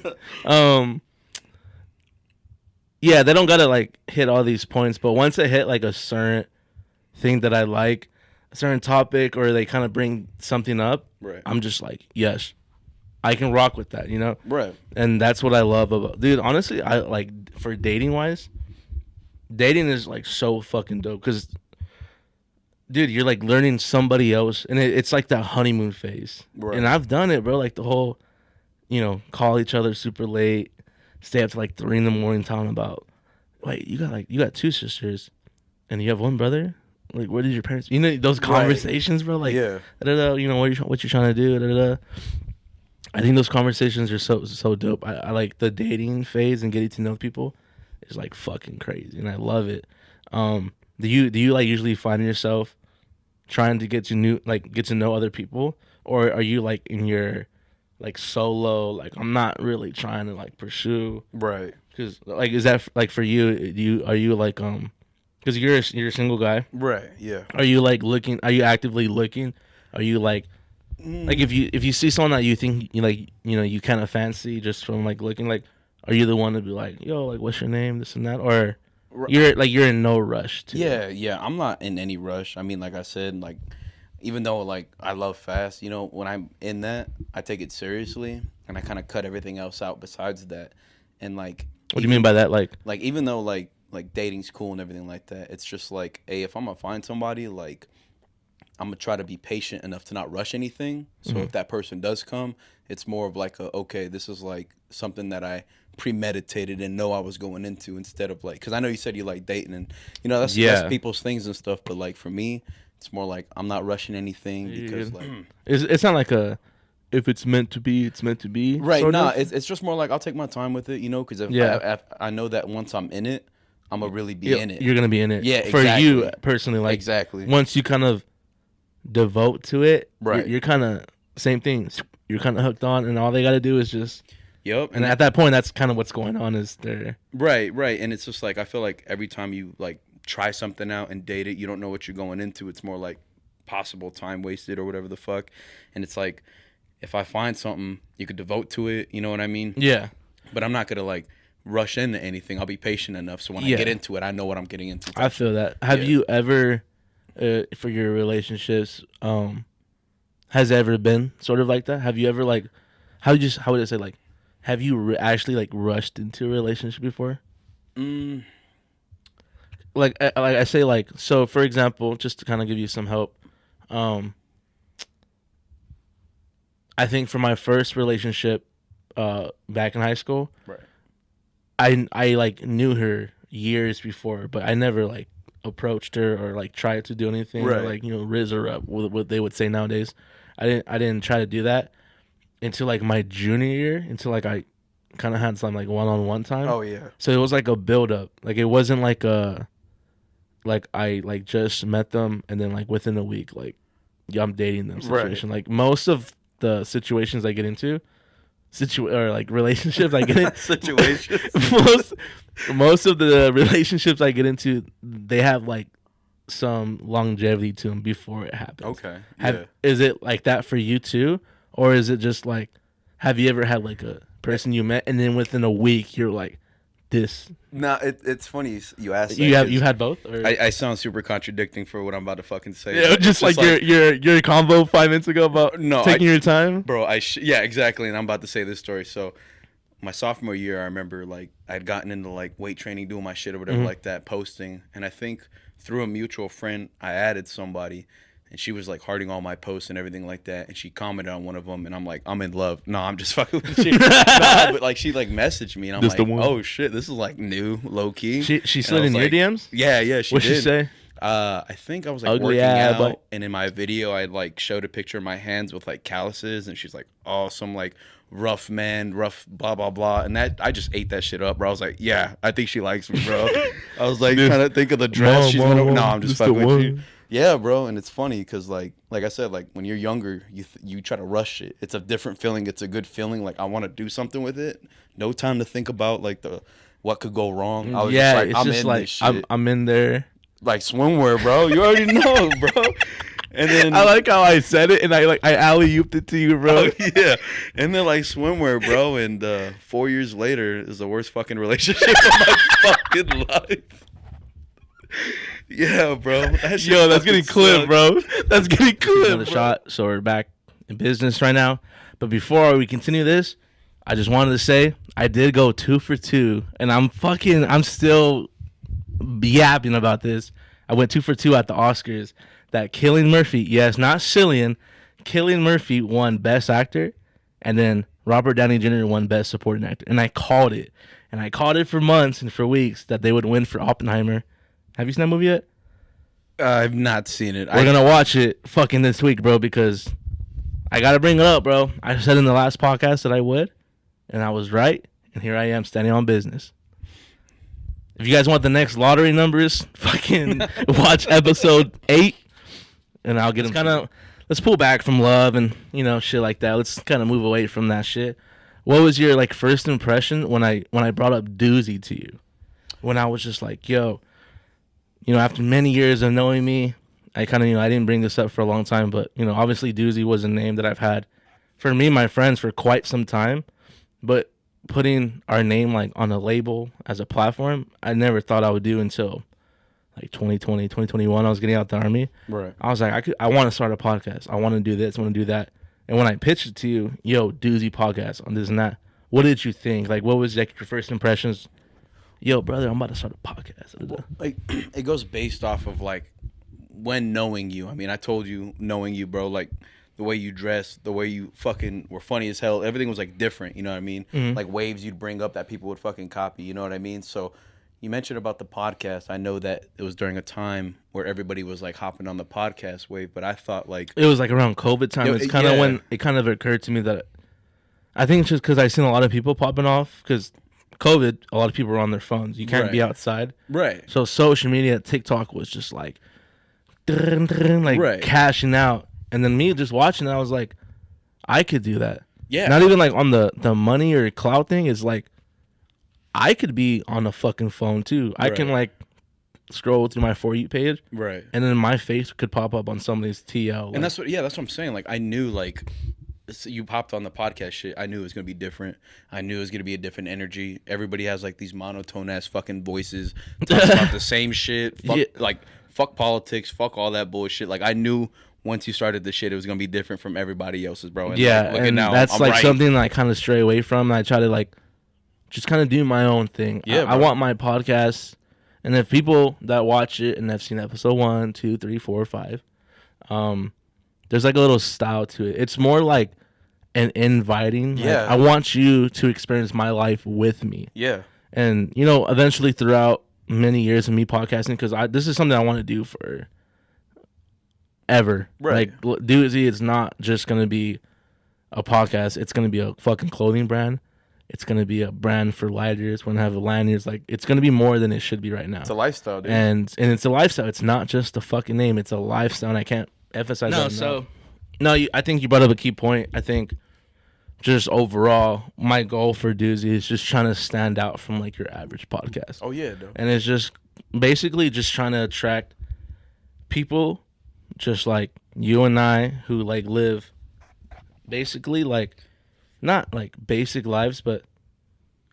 Yeah, they don't gotta like hit all these points, but once they hit like a certain thing that I like, a certain topic, or they kind of bring something up, right, I'm just like, yes, I can rock with that, you know? Right. And that's what I love about, dude. Honestly, I like for dating wise, dating is like so fucking dope because, dude, you're like learning somebody else, and it's like that honeymoon phase. Right. And I've done it, bro. Like the whole, you know, call each other super late, stay up to like 3 a.m. talking about, wait, you got 2 sisters, and you have 1 brother. Like, where did your parents? You know those conversations, bro. Like, yeah, you know what you're trying to do. I think those conversations are so dope. I like the dating phase and getting to know people is like fucking crazy, and I love it. Do you like usually find yourself trying to get to know other people, or are you like in your like solo, like I'm not really trying to like pursue, right? Because like, is that like for you? Are you like because you're a single guy, right? Yeah. Are you like looking? Are you actively looking? Are you like like if you see someone that you think you like, you know, you kind of fancy just from like looking, like, are you the one to be like, yo, like, what's your name, this and that, or you're in no rush to Yeah, I'm not in any rush. I mean, like I said, like, even though like I love fast, you know, when I'm in that, I take it seriously and I kind of cut everything else out besides that. And like, what do you mean by that? Like even though like dating's cool and everything like that, it's just like, hey, if I'm gonna find somebody, like, I'm gonna try to be patient enough to not rush anything. So if that person does come, it's more of like okay, this is like something that I premeditated and know I was going into, instead of like, because I know you said you like dating and, you know, that's people's things and stuff, but like for me, it's more like I'm not rushing anything because like it's not like if it's meant to be, it's meant to be, right? Nah, it's just more like I'll take my time with it, you know, because if I know that once I'm in it, I'm gonna really be in it. You're gonna be in it, exactly. For you personally, like exactly. Once you kind of devote to it, right? You're kind of same thing. You're kind of hooked on, and all they got to do is just. Yep. And at that point, that's kind of what's going on. Is there? Right. And it's just like, I feel like every time you like try something out and date it, you don't know what you're going into. It's more like possible time wasted or whatever the fuck. And it's like, if I find something, you could devote to it. You know what I mean? Yeah. But I'm not gonna like rush into anything. I'll be patient enough so when I get into it, I know what I'm getting into. I feel that. Have you ever, for your relationships, has it ever been sort of like that? Have you ever like, how would I say, like, have you actually like rushed into a relationship before? Like I say, like, so for example, just to kind of give you some help, I think for my first relationship, back in high school, right, I like knew her years before, but I never like approached her or like tried to do anything, right, or like, you know, riz her up, what they would say nowadays. I didn't try to do that until like my junior year, until like I kind of had some like one-on-one time. Oh yeah. So it was like a build-up. Like it wasn't like I like just met them and then like within a week, like, yeah, I'm dating them situation. Right. Like most of the situations I get into, or like relationships I get in, situations. most of the relationships I get into, they have like some longevity to them before it happens. Okay. Is it like that for you too, or is it just like, have you ever had like a person you met and then within a week you're like, this? No, it's funny you asked. You had both? Or? I sound super contradicting for what I'm about to fucking say. Yeah, just like your combo 5 minutes ago about taking your time, bro. Yeah, exactly. And I'm about to say this story. So, my sophomore year, I remember like I'd gotten into like weight training, doing my shit or whatever like that, posting, and I think through a mutual friend, I added somebody. And she was like hearting all my posts and everything like that. And she commented on one of them. And I'm like, I'm in love. No, I'm just fucking with you. But like she like messaged me. And I'm like, oh shit, this is like new, low key. She slid in your DMs? Yeah, she did. What'd she say? I think I was like working out. And in my video, I like showed a picture of my hands with like calluses. And she's like, oh, some like rough man, rough blah, blah, blah. And that I just ate that shit up, bro. I was like, yeah, I think she likes me, bro. I was like trying to think of the dress she's gonna. No, I'm just fucking with you. Yeah, bro, and it's funny because, like I said, like, when you're younger, you try to rush it. It's a different feeling. It's a good feeling. Like, I want to do something with it. No time to think about, like, what could go wrong. I was just like, I'm in this shit. I'm in there. Like, swimwear, bro. You already know, bro. And then I like how I said it, and I alley-ooped it to you, bro. Oh, yeah. And then, like, swimwear, bro, and 4 years later is the worst fucking relationship of my fucking life. Yeah, bro. Yo, that's getting clipped, bro. That's getting clipped. Another shot. So we're back in business right now. But before we continue this, I just wanted to say I did go 2 for 2, and I'm still yapping about this. I went 2 for 2 at the Oscars. That Cillian Murphy, yes, not Cillian. Cillian Murphy won Best Actor, and then Robert Downey Jr. won Best Supporting Actor. And I called it. And I called it for months and for weeks that they would win for Oppenheimer. Have you seen that movie yet? I've not seen it. We're going to watch it fucking this week, bro, because I got to bring it up, bro. I said in the last podcast that I would, and I was right, and here I am standing on business. If you guys want the next lottery numbers, fucking watch episode 8, and I'll get them. Let's pull back from love and, shit like that. Let's kind of move away from that shit. What was your, like, first impression when I brought up Doozy to you? When I was just like, yo... after many years of knowing me, I kind of, I didn't bring this up for a long time, but, obviously Doozy was a name that I've had for me, my friends, for quite some time. But putting our name, like, on a label as a platform, I never thought I would do until, like, 2020, 2021. I was getting out the Army. Right. I was like, I want to start a podcast. I want to do this. I want to do that. And when I pitched it to you, yo, Doozy podcast on this and that, what did you think? Like, what was, like, your first impressions? Yo, brother, I'm about to start a podcast. Like, it goes based off of, like, when knowing you. I mean, I told you, knowing you, bro, like, the way you dress, the way you fucking were funny as hell. Everything was, like, different, you know what I mean? Mm-hmm. Like, waves you'd bring up that people would fucking copy, you know what I mean? So, you mentioned about the podcast. I know that it was during a time where everybody was, like, hopping on the podcast wave, but I thought, like... It was, like, around COVID time. It's kind of when it kind of occurred to me that... I think it's just because I seen a lot of people popping off, because... COVID, a lot of people were on their phones. You can't be outside. Right. So social media, TikTok was just like, cashing out. And then me just watching it, I was like, I could do that. Yeah. Not even like on the money or clout thing. It's like, I could be on a fucking phone too. I can like scroll through my For You page. Right. And then my face could pop up on somebody's TL. And that's what I'm saying. Like, I knew, like... So you popped on the podcast shit. I knew it was going to be different. I knew it was going to be a different energy. Everybody has like these monotone ass fucking voices. Talks about the same shit. Fuck politics. Fuck all that bullshit. Like, I knew once you started the shit, it was going to be different from everybody else's, bro. And yeah. Like, and now, that's I'm like right. Something I kind of stray away from. I try to like just kind of do my own thing. Yeah, I want my podcast. And if people that watch it and have seen episode 1, 2, 3, 4, 5, there's like a little style to it. It's more like an inviting. Yeah. Like, I want you to experience my life with me. Yeah. And, eventually throughout many years of me podcasting, because this is something I want to do for ever. Right. Like, Doozy, it's not just going to be a podcast. It's going to be a fucking clothing brand. It's going to be a brand for lighters. We're going to have the lanyards. Like, it's going to be more than it should be right now. It's a lifestyle, dude. And it's a lifestyle. It's not just a fucking name. It's a lifestyle, and I can't emphasize that. I think you brought up a key point. I think just overall, my goal for Doozy is just trying to stand out from like your average podcast. Oh yeah, dude. And it's just basically just trying to attract people just like you and I who like live basically like not like basic lives, but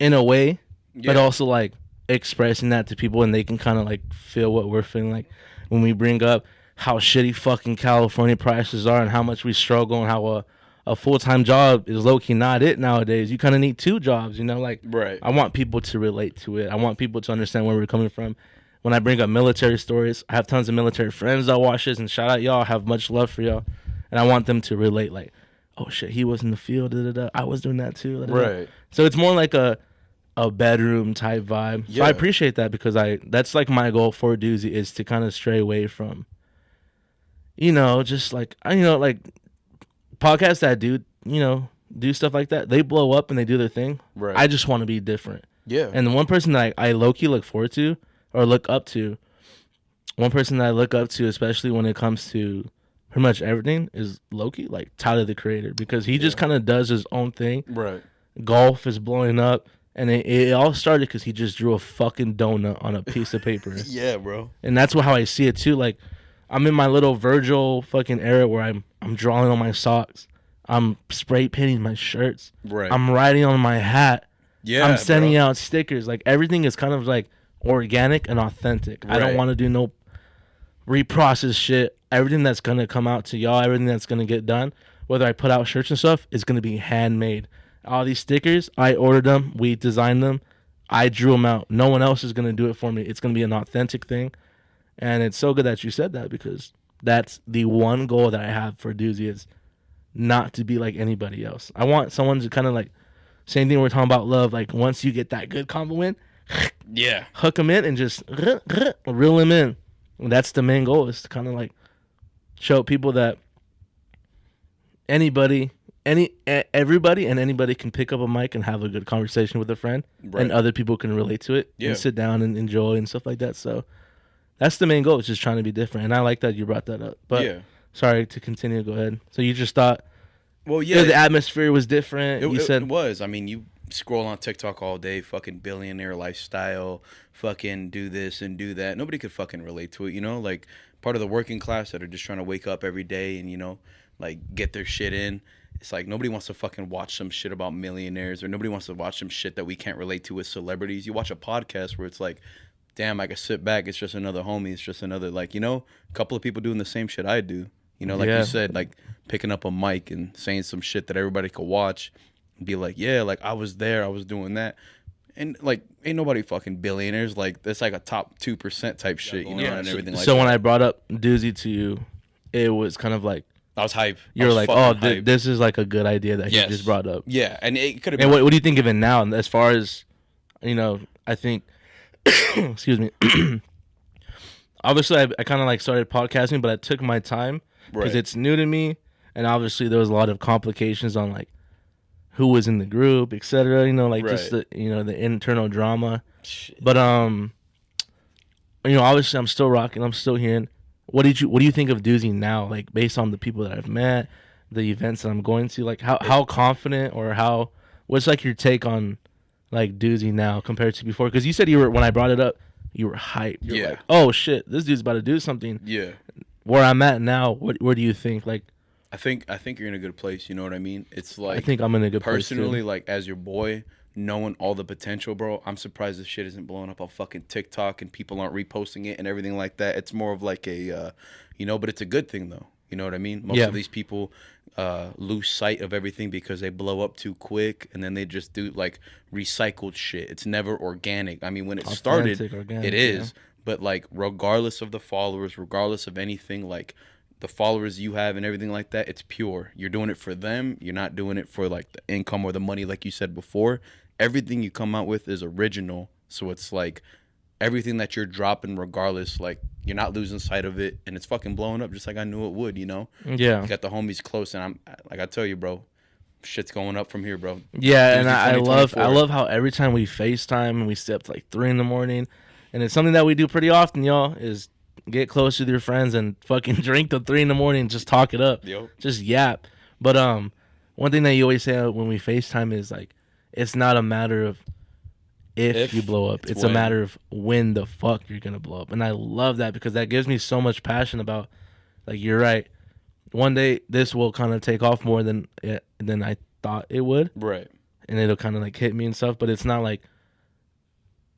in a way but also like expressing that to people, and they can kind of like feel what we're feeling. Like when we bring up how shitty fucking California prices are and how much we struggle and how a full-time job is low-key not it nowadays. You kind of need 2 jobs, you know? Like, right. I want people to relate to it. I want people to understand where we're coming from. When I bring up military stories, I have tons of military friends that watch this, and shout out y'all. I have much love for y'all. And I want them to relate, like, oh shit, he was in the field, I was doing that too. Right. So it's more like a bedroom type vibe. Yeah. So I appreciate that, because that's like my goal for Doozy, is to kind of stray away from, just like, like podcasts that do stuff like that. They blow up and they do their thing. Right. I just want to be different. Yeah. And the one person that I low-key look forward to, or look up to, especially when it comes to pretty much everything, is Loki, like Tyler the Creator, because he just kind of does his own thing. Right. Golf is blowing up, and it all started because he just drew a fucking donut on a piece of paper. Yeah, bro. And that's how I see it too. Like, I'm in my little Virgil fucking era where I'm drawing on my socks, I'm spray painting my shirts, right. I'm writing on my hat, I'm sending bro. out stickers. Like, everything is kind of like organic and authentic. Right. I don't want to do no reprocessed shit. Everything that's going to come out to y'all, everything that's going to get done, whether I put out shirts and stuff, is going to be handmade. All these stickers, I ordered them, we designed them, I drew them out. No one else is going to do it for me. It's going to be an authentic thing. And it's so good that you said that, because that's the one goal that I have for Doozy, is not to be like anybody else. I want someone to kind of like, same thing we're talking about love, like once you get that good compliment, yeah, hook them in and just reel them in. And that's the main goal, is to kind of like show people that everybody and anybody can pick up a mic and have a good conversation with a friend, right. and other people can relate to it and sit down and enjoy and stuff like that. So that's the main goal, is just trying to be different. And I like that you brought that up. But sorry to continue. Go ahead. So you just thought, well, yeah, the atmosphere was different. It was. I mean, you scroll on TikTok all day, fucking billionaire lifestyle, fucking do this and do that. Nobody could fucking relate to it, like part of the working class that are just trying to wake up every day and, like get their shit in. It's like nobody wants to fucking watch some shit about millionaires, or nobody wants to watch some shit that we can't relate to with celebrities. You watch a podcast where it's like, damn, I can sit back. It's just another homie. It's just another, like, a couple of people doing the same shit I do. Like you said, like picking up a mic and saying some shit that everybody could watch and be like, yeah, like I was there, I was doing that. And like, ain't nobody fucking billionaires. Like, that's like a top 2% type shit, and everything like that. So when I brought up Doozy to you, it was kind of like, I was hype. You were like, oh, this is like a good idea that he just brought up. Yeah, and it could have been. And what do you think of it now? And as far as, I think, excuse me, obviously I kind of like started podcasting, but I took my time because it's new to me. And obviously there was a lot of complications on like who was in the group, etc. Just the, the internal drama. Shit. But, obviously I'm still rocking. I'm still here. What do you think of Doozy now? Like, based on the people that I've met, the events that I'm going to, like how confident, or what's like your take on like Doozy now compared to before? Because you said when I brought it up, you were hyped. You're like, oh shit, this dude's about to do something. Yeah. Where I'm at now, where do you think? Like, I think you're in a good place. You know what I mean? It's like, I think I'm in a good place personally, like as your boy, knowing all the potential, bro. I'm surprised this shit isn't blowing up on fucking TikTok and people aren't reposting it and everything like that. It's more of like a, but it's a good thing though. You know what I mean? Most of these people lose sight of everything because they blow up too quick, and then they just do like recycled shit. It's never organic. I mean, when it started, organic, it is. But like, regardless of the followers, regardless of anything, like the followers you have and everything like that, it's pure. You're doing it for them. You're not doing it for like the income or the money, like you said before. Everything you come out with is original. So it's like everything that you're dropping, regardless, like you're not losing sight of it, and it's fucking blowing up just like I knew it would, Yeah. You got the homies close, and I'm like, I tell you, bro, shit's going up from here, bro. Yeah, and I love how every time we FaceTime and we stay up to like 3 a.m, and it's something that we do pretty often, y'all, is get close with your friends and fucking drink till 3 a.m, just talk it up. Yep. Just yap. But one thing that you always say when we FaceTime is like, it's not a matter of if you blow up. It's a matter of when the fuck you're going to blow up. And I love that, because that gives me so much passion about, like, you're right. One day this will kind of take off more than I thought it would. Right. And it'll kind of like hit me and stuff. But it's not like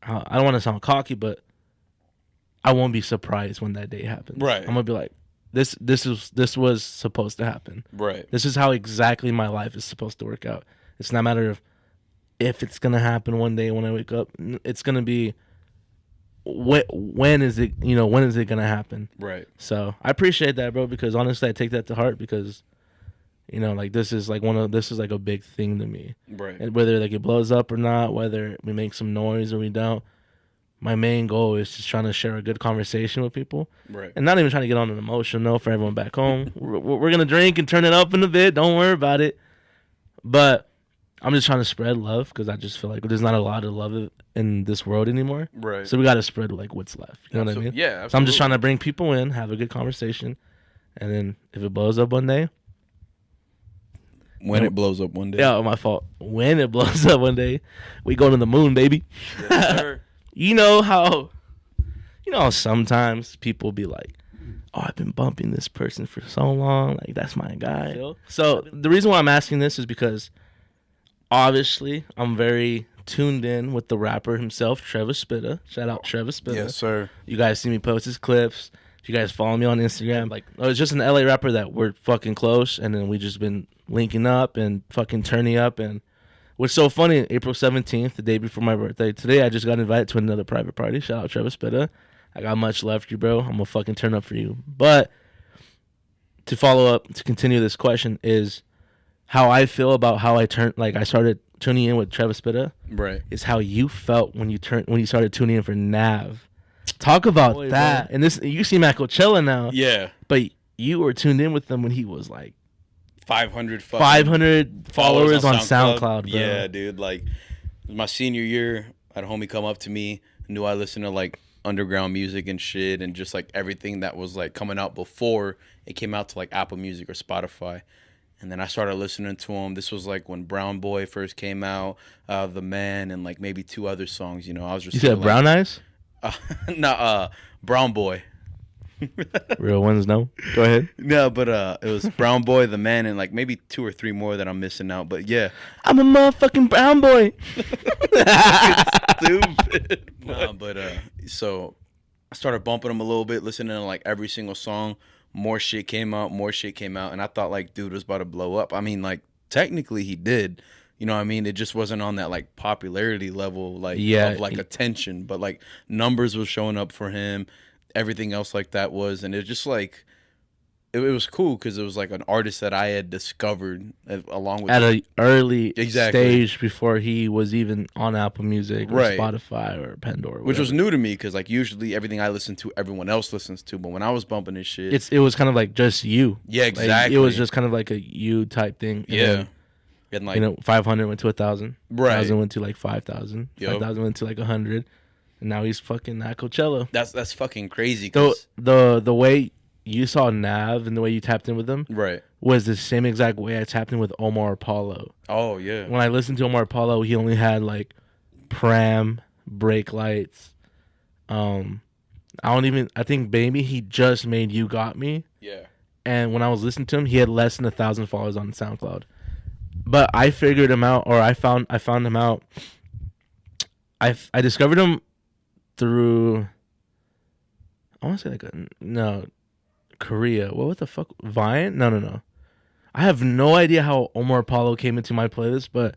I don't want to sound cocky, but I won't be surprised when that day happens. Right. I'm gonna be like, this was supposed to happen. Right. This is how exactly my life is supposed to work out. It's not a matter of if it's gonna happen one day when I wake up. It's gonna be when is it? When is it gonna happen? Right. So I appreciate that, bro, because honestly, I take that to heart because, like this is like a big thing to me. Right. And whether like it blows up or not, whether we make some noise or we don't, my main goal is just trying to share a good conversation with people. Right. And not even trying to get on an emotional note for everyone back home. we're gonna drink and turn it up in a bit. Don't worry about it. But I'm just trying to spread love because I just feel like there's not a lot of love in this world anymore. Right. So we got to spread like what's left. You know what I mean? Yeah. Absolutely. So I'm just trying to bring people in, have a good conversation, and then if it blows up one day. When it blows up one day. Yeah, my fault. When it blows up one day, we go to the moon, baby. Yes, sir. You know how sometimes people be like, oh, I've been bumping this person for so long. Like, that's my guy. So the reason why I'm asking this is because obviously I'm very tuned in with the rapper himself, Trevor Spitta. Shout out Trevor Spitta. Yes, sir. You guys see me post his clips. If you guys follow me on Instagram, like, it's just an LA rapper that we're fucking close, and then we just been linking up and fucking turning up. And what's so funny, April 17th, the day before my birthday, today I just got invited to another private party. Shout out Trevor Spitta. I got much love for you, bro. I'm gonna fucking turn up for you. But to follow up, to continue this question, is how I feel about how I started tuning in with Trevor Spitta. Right. Is how you felt when you started tuning in for Nav. Talk about that. Bro. And this, you see him at Coachella now. Yeah. But you were tuned in with them when he was like 500 followers on SoundCloud, bro. Yeah, dude. Like, my senior year, I had a homie come up to me, knew I listened to like underground music and shit, and just like everything that was like coming out before it came out to like Apple Music or Spotify. And then I started listening to him. This was like when Brown Boy first came out, The Man, and like maybe 2 other songs. I was just. You said Brown Eyes? Brown Boy. Real ones, no. Go ahead. No, but it was Brown Boy, The Man, and like maybe 2 or 3 more that I'm missing out. But yeah, I'm a motherfucking brown boy. Stupid. Nah, but so I started bumping him a little bit, listening to like every single song. More shit came out, and I thought like dude was about to blow up. I mean, like technically he did. You know what I mean? It just wasn't on that like popularity level, like of like attention, but like numbers was showing up for him. Everything else like that was, and it just like it was cool because it was like an artist that I had discovered along with at an early stage before he was even on Apple Music or Spotify or Pandora, which was new to me because like usually everything I listen to, everyone else listens to, but when I was bumping this shit, it was kind of like just you. Yeah, exactly. Like, it was just kind of like a you type thing. And then, and like 500 went to 1,000. Right. 1,000 went to like 5,000. 5,000 went to like 100. And now he's fucking at Coachella. That's fucking crazy. The way you saw Nav and the way you tapped in with him, right, was the same exact way I tapped in with Omar Apollo. Oh yeah. When I listened to Omar Apollo, he only had like Pram, brake lights. I think maybe he just made You Got Me. Yeah. And when I was listening to him, he had less than 1,000 followers on SoundCloud. But I figured him out, or I found him out. I discovered him through, I want to say Korea. What the fuck? Vine? No. I have no idea how Omar Apollo came into my playlist, but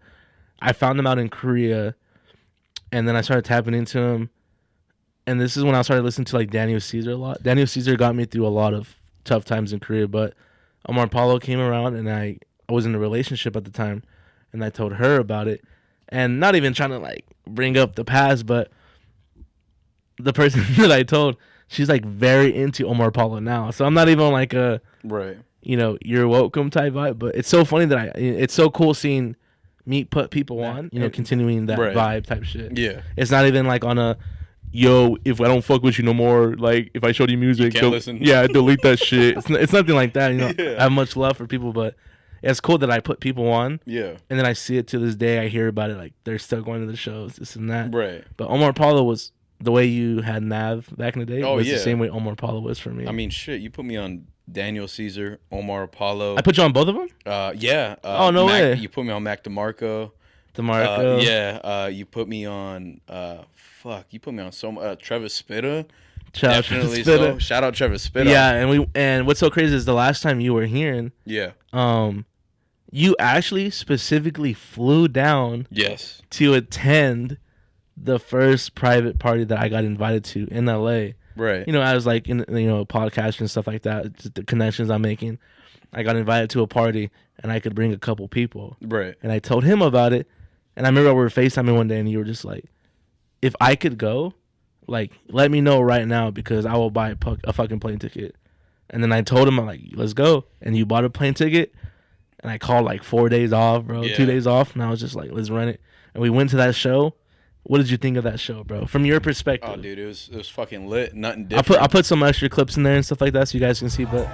I found him out in Korea, and then I started tapping into him. And this is when I started listening to like Daniel Caesar a lot. Daniel Caesar got me through a lot of tough times in Korea, but Omar Apollo came around, and I was in a relationship at the time, and I told her about it. And not even trying to like bring up the past, but the person that I told, she's like very into Omar Apollo now. So I'm not even like a you're welcome type vibe. But it's so funny that it's so cool seeing me put people on, continuing that vibe type shit. Yeah, it's not even like on a yo, if I don't fuck with you no more, like if I showed you music, you can't listen. Yeah, delete that shit. It's nothing like that. I have much love for people, but it's cool that I put people on. Yeah. And then I see it to this day. I hear about it. Like, they're still going to the shows, this and that. Right. But Omar Apollo was the way you had Nav back in the day. Was the same way Omar Apollo was for me. I mean, shit, you put me on Daniel Caesar, Omar Apollo. I put you on both of them? Yeah. Oh, no way. You put me on Mac DeMarco. DeMarco. You put me on. You put me on so Travis Spitta. Shout out Definitely Travis Spitta. so. Shout out Travis Spitta. Yeah, and what's so crazy is the last time you were here, Yeah. you actually specifically flew down Yes. to attend the first private party that I got invited to in LA. Right. You know, I was like in podcast and stuff like that, just the connections I'm making. I got invited to a party and I could bring a couple people. Right. And I told him about it. And I remember we were FaceTiming one day and you were just like, if I could go, like, let me know right now because I will buy a fucking plane ticket. And then I told him, I'm like, let's go. And you bought a plane ticket. And I called like 4 days off, bro. Yeah. 2 days off. And I was just like, let's run it. And we went to that show. What did you think of that show, bro? From your perspective. Oh, dude, it was fucking lit. Nothing different. I'll put some extra clips in there and stuff like that so you guys can see. But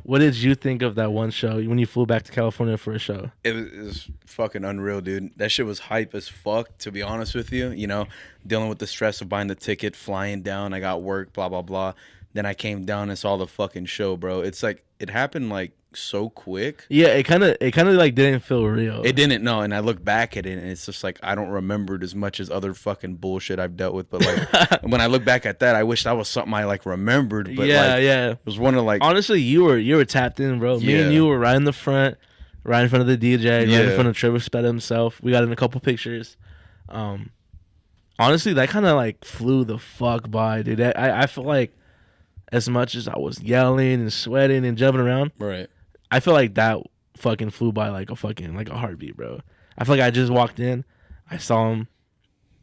what did you think of that one show when you flew back to California for a show? It was fucking unreal, dude. That shit was hype as fuck, to be honest with you. You know, dealing with the stress of buying the ticket, flying down. I got work, blah, blah, blah. Then I came down and saw the fucking show, bro. It's like, it happened like so quick. Yeah, it kind of like didn't feel real. It didn't, no. And I look back at it and it's just like, I don't remember it as much as other fucking bullshit I've dealt with. But like, when I look back at that, I wish that was something I like remembered. But yeah, like, yeah. It was one of like, honestly, you were tapped in, bro. Me and you were right in the front, right in front of the DJ, right in front of Trevor Spetta himself. We got in a couple pictures. Honestly, that kind of like flew the fuck by, dude. I feel like as much as I was yelling and sweating and jumping around, right, I feel like that fucking flew by like a heartbeat, bro. I feel like I just walked in, I saw him,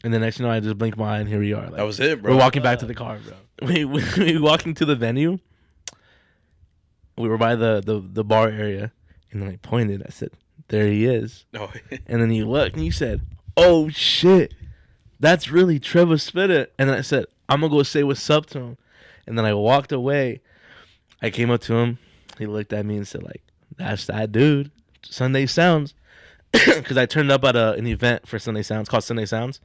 and the next thing you know, I just blinked my eye and here we are. Like, that was it, bro. We're walking back to the car, bro. We walking to the venue. We were by the bar area, and then I pointed. I said, "There he is." Oh. And then you looked and you said, "Oh shit, that's really Trevor Spitta." And then I said, "I'm gonna go say what's up to him." And then I walked away. I came up to him. He looked at me and said, like, "That's that dude, Sunday Sounds." Because I turned up at an event for Sunday Sounds called Sunday Sounds.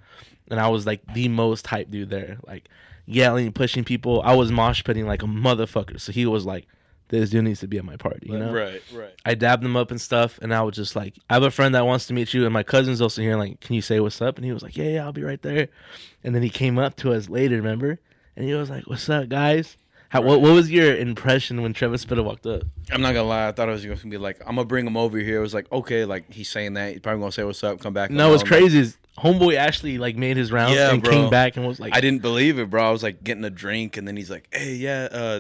And I was like the most hyped dude there. Like yelling, pushing people. I was mosh pitting like a motherfucker. So he was like, this dude needs to be at my party, you know? Right. I dabbed him up and stuff. And I was just like, I have a friend that wants to meet you. And my cousin's also here. Like, can you say what's up? And he was like, yeah, I'll be right there. And then he came up to us later, remember? And he was like, what's up, guys? What was your impression when Trevor Spitta walked up? I'm not gonna lie, I thought it was gonna be like, I'm gonna bring him over here. It was like, okay, like he's saying that, he's probably gonna say what's up, come back. No, what's crazy is homeboy actually like made his rounds and bro. came back and was like, I didn't believe it, bro. I was like getting a drink and then he's like, hey,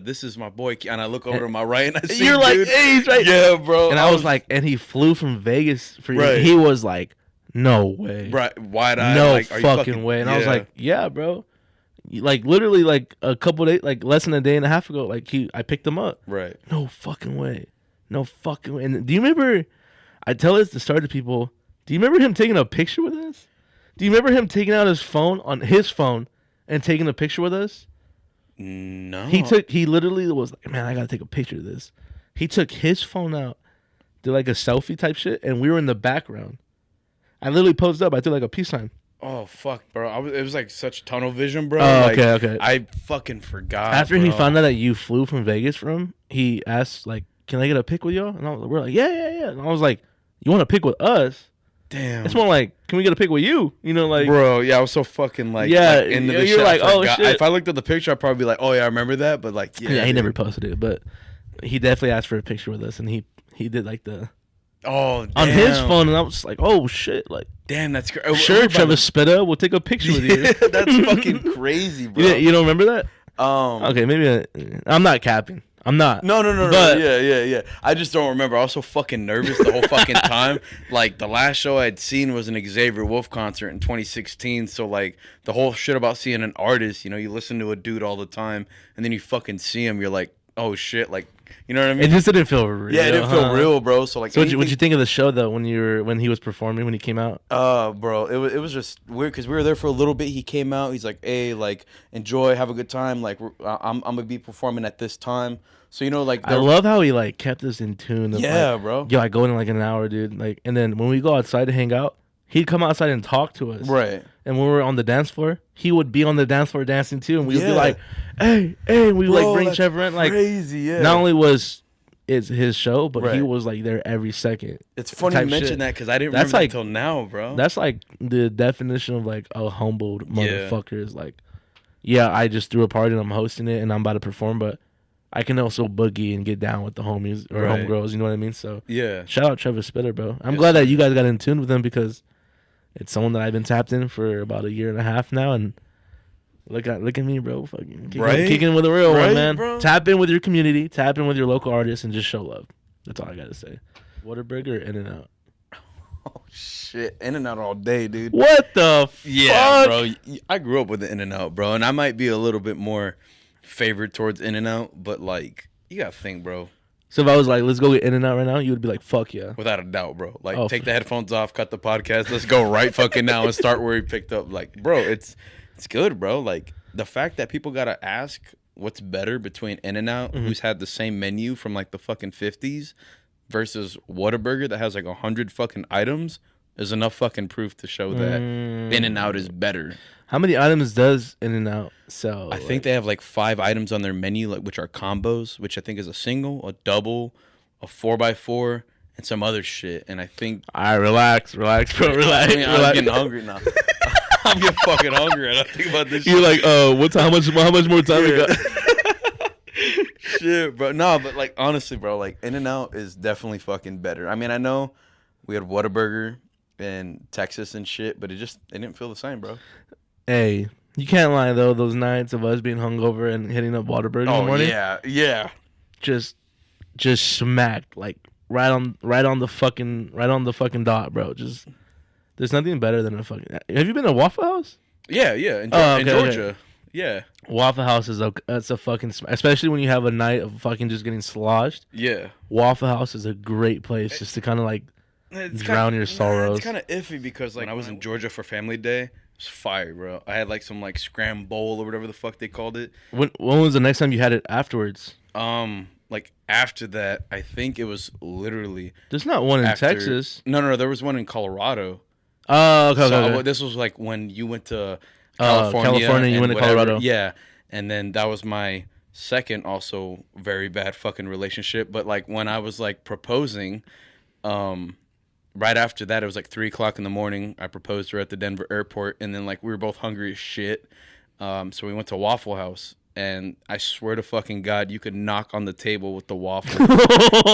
this is my boy. And I look over to my right and I see you're like, dude. hey, he's right. Yeah, bro. And I was like, and he flew from Vegas for you. He was like, no way. Right, wide-eyed. No like, fucking way. And I was like, yeah, bro. Like literally like a couple days, like less than a day and a half ago, like I picked him up. Right. No fucking way. And do you remember, I tell this to start to people, do you remember him taking a picture with us? Do you remember him taking out his phone and taking a picture with us? No. He literally was like, man, I gotta take a picture of this. He took his phone out, did like a selfie type shit, and we were in the background. I literally posed up, I took like a peace sign. Oh fuck, bro! It was like such tunnel vision, bro. Oh, like, okay. I fucking forgot. After he found out that you flew from Vegas from, he asked like, "Can I get a pic with y'all?" And we're like, "Yeah." And I was like, "You want a pic with us?" Damn. It's more like, "Can we get a pic with you?" You know, like, bro. Yeah, I was so fucking like, into this you're shit, like, "Oh shit." If I looked at the picture, I'd probably be like, "Oh yeah, I remember that." But like, yeah, he never posted it, but he definitely asked for a picture with us, and he did like the. Oh, damn. On his phone, and I was like, "Oh shit!" Like, damn, that's crazy. Sure, Trevor Spitta, we'll take a picture with you. That's fucking crazy, bro. You don't remember that? Okay, maybe I'm not capping. I'm not. No. But, yeah. I just don't remember. I was so fucking nervous the whole fucking time. Like the last show I'd seen was an Xavier Wolf concert in 2016. So like the whole shit about seeing an artist, you know, you listen to a dude all the time, and then you fucking see him, you're like, oh shit, like, you know what I mean? It just didn't feel real. Yeah, it didn't feel real, bro. So like, what'd you think of the show though when he was performing, when he came out? Bro, it was just weird because we were there for a little bit. He came out. He's like, hey, like, enjoy, have a good time. Like, I'm gonna be performing at this time. So you know, like, I love how he like kept us in tune. Yeah, like, bro. Yeah, like going in like an hour, dude. Like, and then when we go outside to hang out, he'd come outside and talk to us. Right. And when we were on the dance floor, he would be on the dance floor dancing too, and we would be like, hey, we would like bring Trevor in. Like, crazy, yeah. Not only was it's his show, but Right. he was like there every second. It's funny you mention that because I didn't remember until now, bro. That's like the definition of like a humbled motherfucker is like, yeah, I just threw a party and I'm hosting it and I'm about to perform, but I can also boogie and get down with the homies or homegirls, you know what I mean? So yeah, shout out Trevor Spitter, bro. I'm glad that you guys got in tune with him because it's someone that I've been tapped in for about 1.5 years now, and look at me, bro. Fucking kicking with a real one, man. Bro. Tap in with your community, tap in with your local artists, and just show love. That's all I gotta say. Whataburger or In-N-Out? Oh shit, In-N-Out all day, dude. What the fuck? Yeah, bro. I grew up with the In-N-Out, bro, and I might be a little bit more favored towards In-N-Out, but like, you gotta think, bro. So if I was like, let's go get In-N-Out right now, you would be like, fuck yeah. Without a doubt, bro. Like, take the headphones off, cut the podcast, let's go right fucking now and start where we picked up. Like, bro, it's good, bro. Like, the fact that people gotta ask what's better between In-N-Out, who's had the same menu from like the fucking 50s, versus Whataburger that has like 100 fucking items, is enough fucking proof to show that In-N-Out is better. How many items does In-N-Out sell? I think they have like 5 items on their menu, like, which are combos, which I think is a single, a double, a 4x4, and some other shit. And I think... All right, relax, bro, relax. I'm getting hungry now. I'm getting fucking hungry. I don't think about this shit. You're like, how much more time we got? Shit, bro. No, but like, honestly, bro, like, In-N-Out is definitely fucking better. I mean, I know we had Whataburger in Texas and shit, but it didn't feel the same, bro. Hey, you can't lie though. Those nights of us being hungover and hitting up Whataburger in the morning. Yeah. Just smacked like right on the fucking dot, bro. Just there's nothing better than a fucking. Have you been to Waffle House? Yeah, in Georgia. Okay. Yeah, Waffle House that's a fucking, especially when you have a night of fucking just getting sloshed. Yeah, Waffle House is a great place just to kind of like drown your sorrows. It's kind of iffy because like when I was in Georgia for Family Day. It's fire, bro. I had like some like scram bowl or whatever the fuck they called it. When was the next time you had it afterwards? Like after that, I think it was literally. There's not one in Texas. No, there was one in Colorado. Oh, okay. So this was like when you went to California, you went to Colorado. Yeah, and then that was my second also very bad fucking relationship. But like when I was like proposing, right after that, it was like 3:00 in the morning. I proposed to her at the Denver airport, and then like we were both hungry as shit. So we went to Waffle House, and I swear to fucking God, you could knock on the table with the waffle.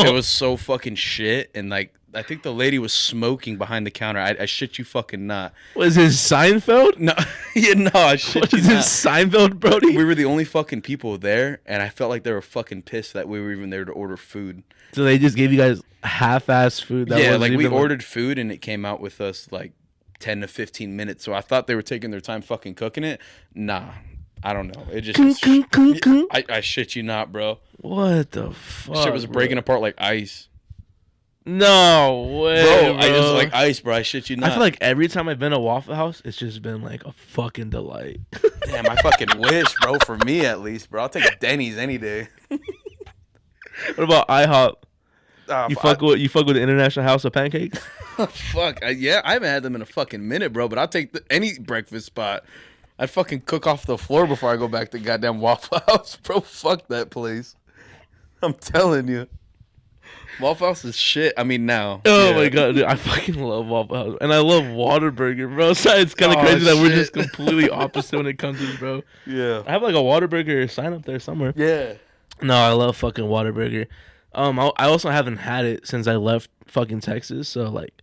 It was so fucking shit, and like I think the lady was smoking behind the counter. I shit you fucking not. Was this Seinfeld? No, I shit you not. Was this Seinfeld, Brody? We were the only fucking people there, and I felt like they were fucking pissed that we were even there to order food. So they just gave you guys half-ass food? Yeah, like we ordered food, and it came out with us like 10 to 15 minutes. So I thought they were taking their time fucking cooking it. Nah, I don't know. It just... I shit you not, bro. What the fuck? Shit was breaking apart like ice. No way, bro. I just like ice, bro. I shit you not. I feel like every time I've been to Waffle House, it's just been like a fucking delight. Damn, I fucking wish, bro. For me, at least, bro. I'll take Denny's any day. What about IHOP? You fuck with the International House of Pancakes? Fuck, yeah. I haven't had them in a fucking minute, bro. But I'll take any breakfast spot. I'd fucking cook off the floor before I go back to goddamn Waffle House, bro. Fuck that place. I'm telling you. Waffle House is shit. I mean, now. Oh, my God, dude. I fucking love Waffle House. And I love Whataburger, bro. So it's kind of crazy that we're just completely opposite when it comes to this, bro. Yeah. I have like a Whataburger sign up there somewhere. Yeah. No, I love fucking Whataburger. I also haven't had it since I left fucking Texas. So, like.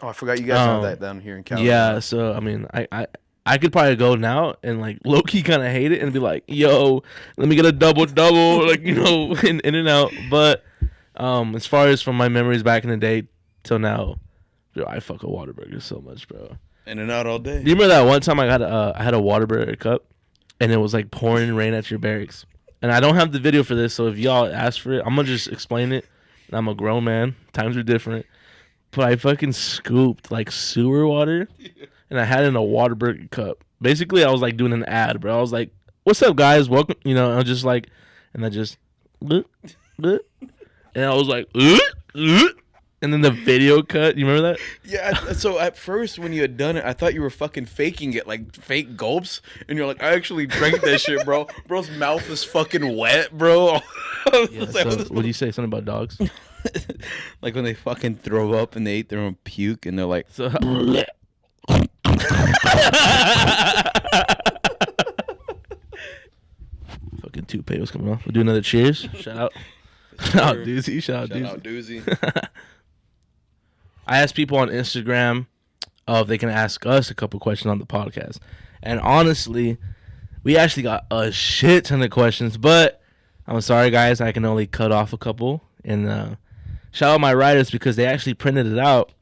Oh, I forgot you guys have that down here in California. Yeah, so, I mean, I could probably go now and, like, low-key kind of hate it and be like, yo, let me get a double-double, like, you know, in and out. But as far as from my memories back in the day till now, bro, I fuck a Whataburger so much, bro. In and out all day. Do you remember that one time I had a Whataburger cup and it was, like, pouring rain at your barracks? and I don't have the video for this, so if y'all ask for it, I'm gonna just explain it. I'm a grown man. Times are different. But I fucking scooped like sewer water, and I had it in a Whataburger cup. Basically, I was like doing an ad, bro. I was like, "What's up, guys? Welcome." You know, I was just like, and I just, and I was like, and then the video cut. You remember that? Yeah. So at first, when you had done it, I thought you were fucking faking it, like fake gulps, and you're like, "I actually drank that shit, bro." Bro's mouth is fucking wet, bro. Yeah, so what do you say? Something about dogs? Like when they fucking throw up and they ate their own puke and they're like, So, fucking toupee was coming off. We'll do another cheers. Shout out. Shout out Doozy. Shout out Doozy. I asked people on Instagram if they can ask us a couple questions on the podcast. And honestly, we actually got a shit ton of questions, but I'm sorry, guys. I can only cut off a couple. And shout out my writers because they actually printed it out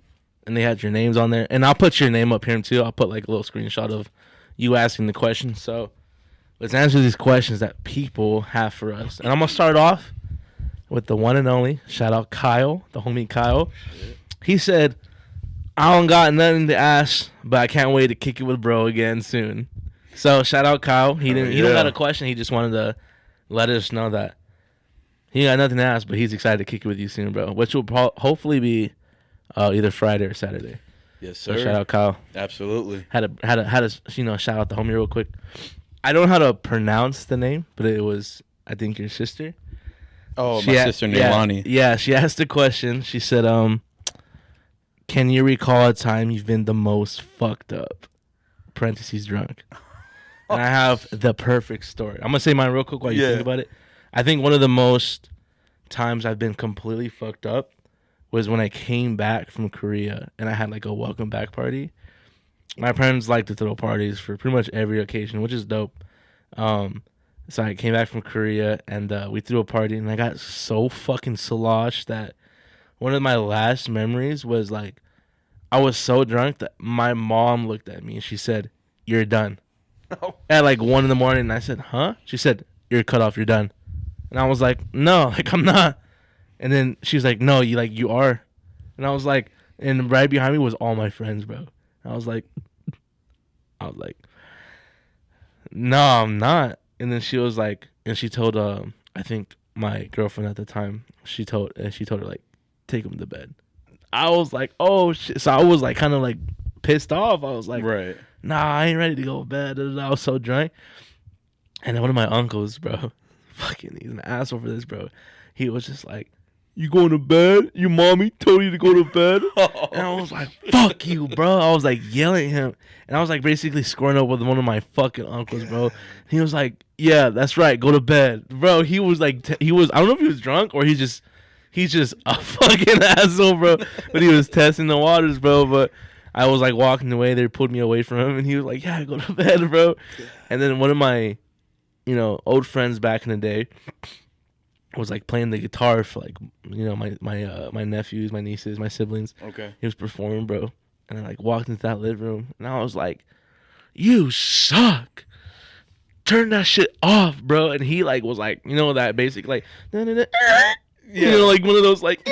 and they had your names on there. And I'll put your name up here too. I'll put like a little screenshot of you asking the question. So let's answer these questions that people have for us. And I'm going to start off with the one and only. Shout out Kyle, the homie Kyle. He said, I don't got nothing to ask, but I can't wait to kick it with bro again soon. So shout out Kyle. He don't got a question. He just wanted to let us know that he got nothing to ask, but he's excited to kick it with you soon, bro. Which will hopefully be either Friday or Saturday. Yes, sir. So shout out Kyle. Absolutely. Had to shout out the homie real quick. I don't know how to pronounce the name, but it was I think your sister. Oh, my sister Neilani. Yeah, she asked a question. She said, can you recall a time you've been the most fucked up? Parentheses drunk. And I have the perfect story. I'm gonna say mine real quick while you think about it. I think one of the most times I've been completely fucked up was when I came back from Korea and I had like a welcome back party. My parents like to throw parties for pretty much every occasion, which is dope. So I came back from Korea and we threw a party and I got so fucking sloshed that one of my last memories was like I was so drunk that my mom looked at me and she said, "You're done." At like 1 a.m. and I said, "Huh?" She said, "You're cut off. You're done." And I was like, "No, like I'm not." And then she was like, "No, you are." And I was like, and right behind me was all my friends, bro. And I was like, "No, I'm not." And then she was like, and she told I think my girlfriend at the time, she told her like, take him to bed. I was like, oh shit. So I was like kind of like pissed off. I was like, right. Nah, I ain't ready to go to bed. I was so drunk. And then one of my uncles, bro, fucking, he's an asshole for this, bro. He was just like, "You going to bed? Your mommy told you to go to bed?" And I was like, "Fuck you, bro." I was like yelling at him. And I was like basically scoring up with one of my fucking uncles, bro. He was like, "Yeah, that's right. Go to bed." Bro, he was like, I don't know if he was drunk or he's just a fucking asshole, bro. But he was testing the waters, bro. But I was like walking away. They pulled me away from him. And he was like, "Yeah, go to bed, bro." And then one of my, old friends back in the day was like playing the guitar for like, my nephews, my nieces, my siblings. Okay. He was performing, bro. And I like walked into that living room and I was like, "You suck. Turn that shit off, bro." And he like was like, that basic like, yeah. Like one of those like,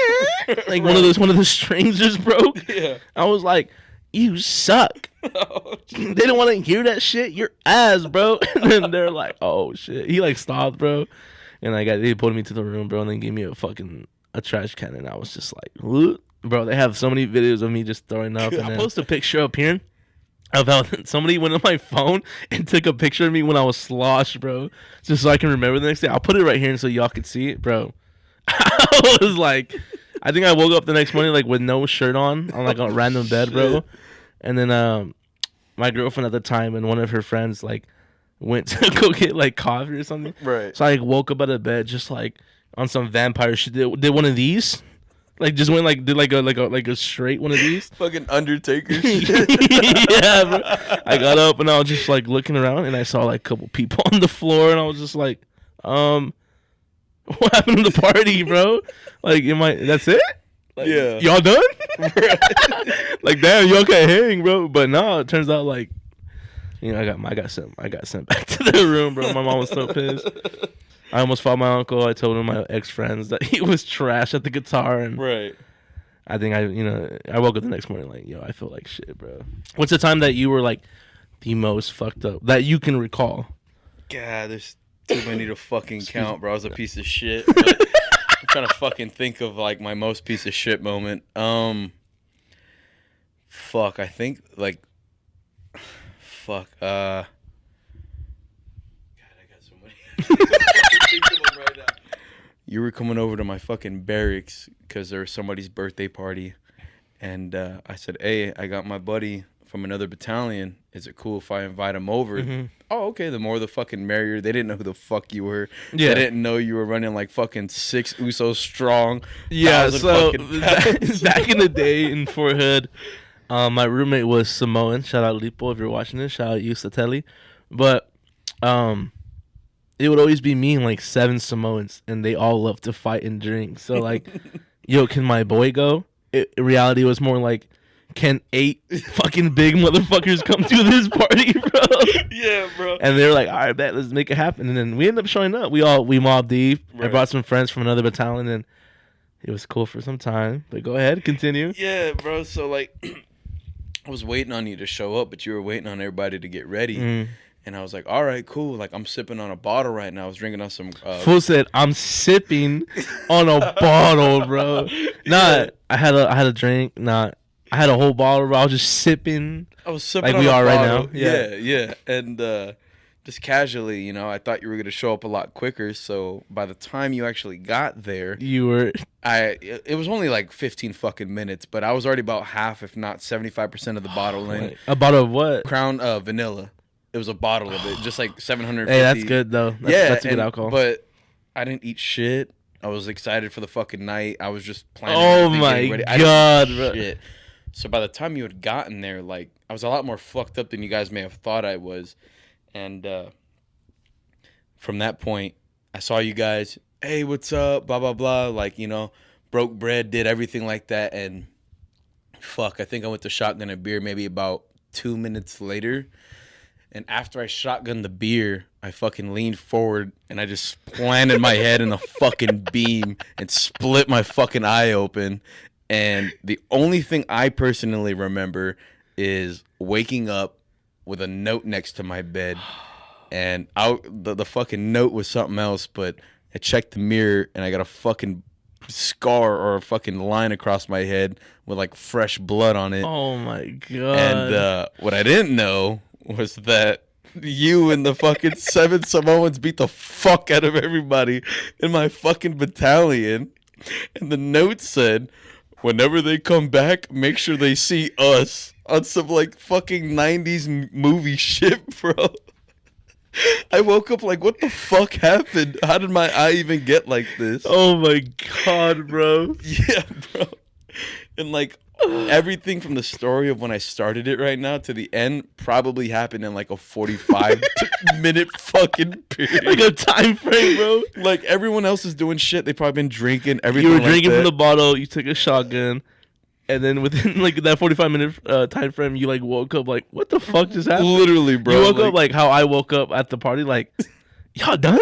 like one of the strings just broke. Yeah. I was like, "You suck." They didn't want to hear that shit. Your ass, bro. And then they're like, "Oh shit." He like stopped, bro. And they pulled me to the room, bro, and then gave me a trash can, and I was just like, "Whoop." Bro, they have so many videos of me just throwing up. And I'll post a picture up here of how somebody went on my phone and took a picture of me when I was sloshed, bro, just so I can remember the next day. I'll put it right here so y'all can see it, bro. I was like, I think I woke up the next morning like with no shirt on like a random bed, bro. And then my girlfriend at the time and one of her friends like went to go get like coffee or something. Right. So I woke up out of bed just like on some vampire shit. Did one of these. Like just went like did like a straight one of these. Fucking Undertaker shit. Yeah, bro. I got up and I was just like looking around and I saw like a couple people on the floor and I was just like, what happened to the party, bro? Like, that's it? Like, yeah. Y'all done? Like, damn, y'all can't hang, bro. But no, it turns out like, I got sent back to the room, bro. My mom was so pissed. I almost fought my uncle. I told him my ex-friends that he was trash at the guitar. And Right. I think I woke up the next morning like, yo, I feel like shit, bro. What's the time that you were like the most fucked up that you can recall? God, there's too many to fucking count, bro. I was a piece of shit. But I'm trying to fucking think of like my most piece of shit moment. Fuck, I think like, fuck. God, I got so many. Think of them right now. You were coming over to my fucking barracks because there was somebody's birthday party, and I said, "Hey, I got my buddy from another battalion. Is it cool if I invite him over?" Mm-hmm. Oh, okay. The more the fucking merrier. They didn't know who the fuck you were. Yeah. They didn't know you were running like fucking 6 Usos strong. Yeah, 1,000 so fucking pounds. back in the day in Fort Hood, my roommate was Samoan. Shout out Lipo if you're watching this. Shout out Yusateli. But it would always be me and like 7 Samoans, and they all love to fight and drink. So like, yo, can my boy go? In reality, it was more like, can 8 fucking big motherfuckers come to this party, bro? Yeah, bro. And they were like, all right, bet, let's make it happen. And then we ended up showing up. We mobbed deep. I Right. brought some friends from another battalion, and it was cool for some time. But go ahead, continue. Yeah, bro. So like, I was waiting on you to show up, but you were waiting on everybody to get ready. Mm. And I was like, all right, cool. Like, I'm sipping on a bottle right now. I was drinking on some... Fool said, I'm sipping on a bottle, bro. Nah, I had a drink. Nah, I had a whole bottle, bro. I was just sipping. I was sipping like on we a are right bottle. now. Yeah. And just casually, you know, I thought you were going to show up a lot quicker. So by the time you actually got there... You were... It was only like 15 fucking minutes, but I was already about half, if not 75% of the bottle in. A bottle of what? Crown Vanilla. It was a bottle of it, just like 750. Hey, that's good, though. That's a good alcohol. But I didn't eat shit. I was excited for the fucking night. I was just planning. Oh my God, bro. Shit. So by the time you had gotten there, like, I was a lot more fucked up than you guys may have thought I was. And from that point, I saw you guys, hey, what's up, blah, blah, blah. Like, you know, broke bread, did everything like that. And fuck, I think I went to shotgun a beer maybe about 2 minutes later. And after I shotgunned the beer, I fucking leaned forward and I just planted my head in the fucking beam and split my fucking eye open. And the only thing I personally remember is waking up with a note next to my bed. And the fucking note was something else, but I checked the mirror and I got a fucking scar or a fucking line across my head with like fresh blood on it. Oh my God. And what I didn't know was that you and the fucking 7 Samoans beat the fuck out of everybody in my fucking battalion. And the note said, whenever they come back, make sure they see us on some like fucking 90s movie shit, bro. I woke up like, what the fuck happened? How did my eye even get like this? Oh my God, bro. Yeah, bro. And like everything from the story of when I started it right now to the end probably happened in like a 45-minute fucking period. Like a time frame, bro. Like everyone else is doing shit. They probably been drinking everything. You were like drinking that. from the bottle. You took a shotgun, and then within like that 45-minute time frame, you like woke up like, what the fuck just happened? Literally, bro. You woke up like how I woke up at the party, like, y'all done?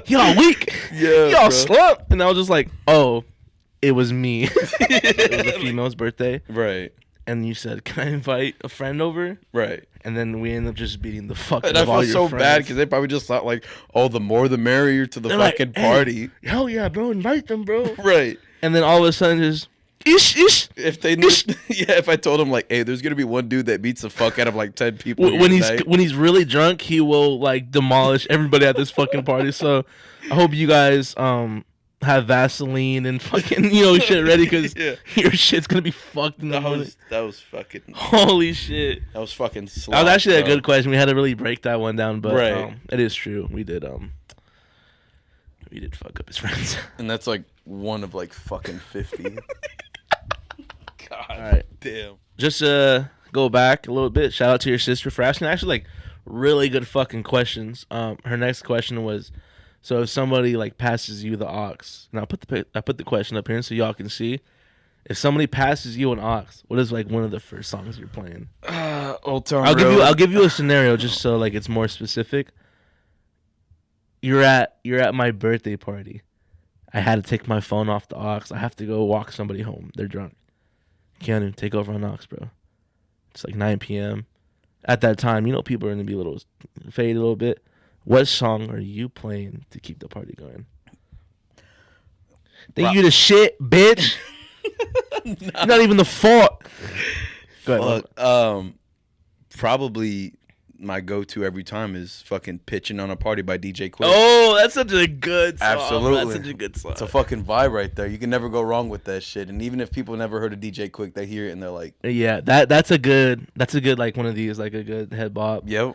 Y'all weak? Yeah, y'all bro. slumped? And I was just like, oh, it was me. It was a female's birthday, Right. and you said, can I invite a friend over? Right. And then we ended up just beating the fuck And out I of all felt your so friends. bad because they probably just thought like, oh, the more the merrier to the They're like, fucking "Hey, party. hell yeah, bro, invite them, bro. Right. And then all of a sudden, just ish. If they knew, yeah, if I told them like, hey, there's gonna be one dude that beats the fuck out of like 10 people When here tonight. when he's really drunk, he will like demolish everybody at this fucking party. So I hope you guys have Vaseline and fucking shit ready because Yeah. your shit's gonna be fucked in the morning. that was fucking Holy shit! that was fucking That was slop, actually a bro. good question. We had to really break that one down, but Right. it is true. We did fuck up his friends. And that's like one of like fucking 50. God All right. damn. Just go back a little bit. Shout out to your sister for asking actually like really good fucking questions. Her next question was, so if somebody like passes you the aux, and I put the question up here so y'all can see. If somebody passes you an aux, what is like one of the first songs you're playing? Old Town I'll Road. give you a scenario just so like it's more specific. you're at my birthday party. I had to take my phone off the aux. I have to go walk somebody home. They're drunk. Keanu, take over on aux, bro. It's like 9 p.m. At that time, people are gonna be fade a little bit. What song are you playing to keep the party going? Think you the shit, bitch. Nah. Not even the fault. Go ahead. Probably my go-to every time is fucking Pitching on a Party by DJ Quick. Oh, that's such a good song. Absolutely. That's such a good song. It's a fucking vibe right there. You can never go wrong with that shit. And even if people never heard of DJ Quick, they hear it and they're like, yeah, that's a good like one of these, like a good head bop. yep.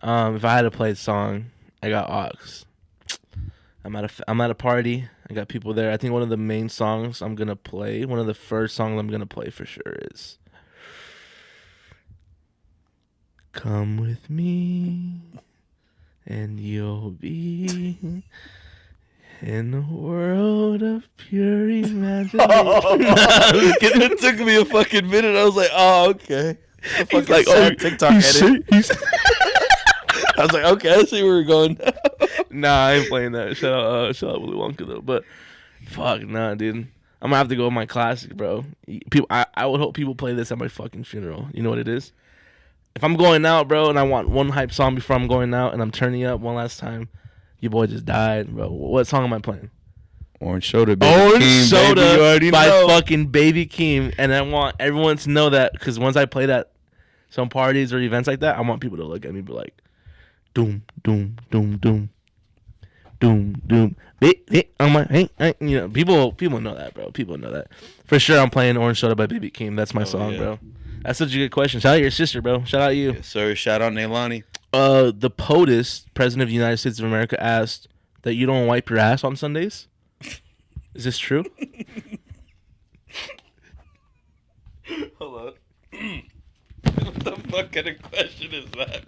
If I had to play a song, I got aux. I'm at a party. I got people there. I think one of the main songs I'm gonna play, one of the first songs I'm gonna play for sure is "Come with Me, and you'll be in a world of pure imagination." It took me a fucking minute. I was like, oh, okay. He's like, TikTok edit. I was like, okay, I see where we're going. Nah, I ain't playing that. Shout out Willy Wonka though. But fuck, nah, dude. I'm gonna have to go with my classic, bro. People, I would hope people play this at my fucking funeral. You know what it is? If I'm going out, bro, and I want one hype song before I'm going out, and I'm turning up one last time, your boy just died, bro. What song am I playing? Orange Soda, baby. Orange Keem, Soda baby, you already by know. fucking Baby Keem. And I want everyone to know that, because once I play that, some parties or events like that, I want people to look at me and be like, doom, doom, doom, doom, doom, doom. People know that, bro. People know that. For sure, I'm playing Orange Soda by Baby Keem. That's my song, bro. That's such a good question. Shout out your sister, bro. Shout out you. Yes, sir. Shout out Nailani. The POTUS, President of the United States of America, asked that you don't wipe your ass on Sundays. Is this true? Hold on. What the fuck kind of question is that?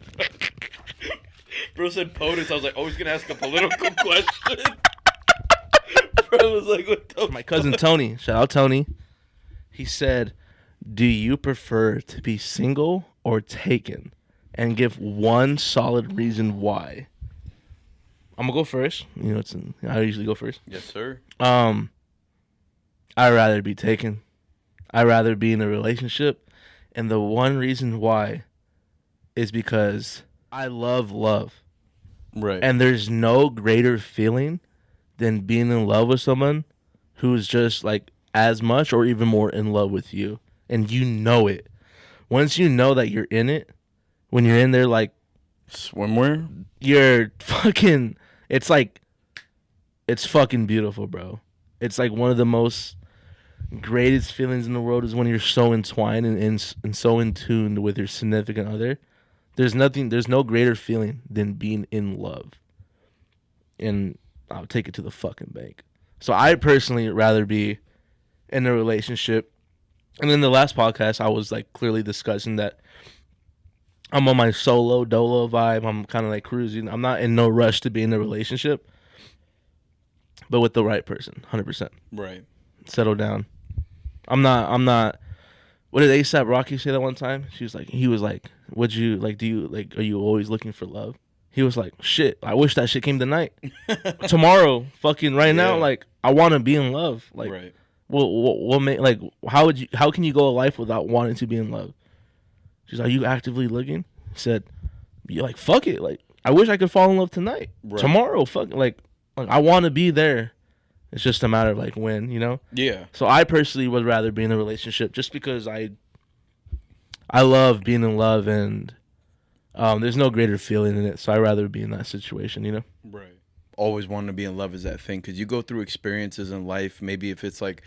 Bro said POTUS. I was like, oh, he's going to ask a political question. Bro was like, what the My cousin Tony. Shout out Tony. He said, do you prefer to be single or taken? And give one solid reason why. I'm going to go first. I usually go first. Yes, sir. I'd rather be taken. I'd rather be in a relationship. And the one reason why is because I love love. Right. And there's no greater feeling than being in love with someone who's just like as much or even more in love with you. And you know it. Once you know that you're in it, when you're in there, like, swimwear, you're fucking, it's fucking beautiful, bro. It's like one of the most greatest feelings in the world is when you're so entwined and so in tune with your significant other. There's no greater feeling than being in love. And I'll take it to the fucking bank. So I personally rather be in a relationship. And in the last podcast, I was like clearly discussing that I'm on my solo dolo vibe. I'm kind of like cruising. I'm not in no rush to be in a relationship, but with the right person, 100%. Right. Settle down. I'm not. What did A$AP Rocky say that one time? He was like, would you like? Do you like? Are you always looking for love? He was like, shit. I wish that shit came tonight, tomorrow, fucking right now. Like, I want to be in love. Like, right. What make, like, how can you go a life without wanting to be in love? She's like, are you actively looking? He said, you're like, fuck it. Like, I wish I could fall in love tonight, tomorrow. Fuck, like I want to be there. It's just a matter of like when, Yeah. So I personally would rather be in a relationship just because I love being in love and there's no greater feeling in it. So I'd rather be in that situation, Right. Always wanting to be in love is that thing because you go through experiences in life. Maybe if it's like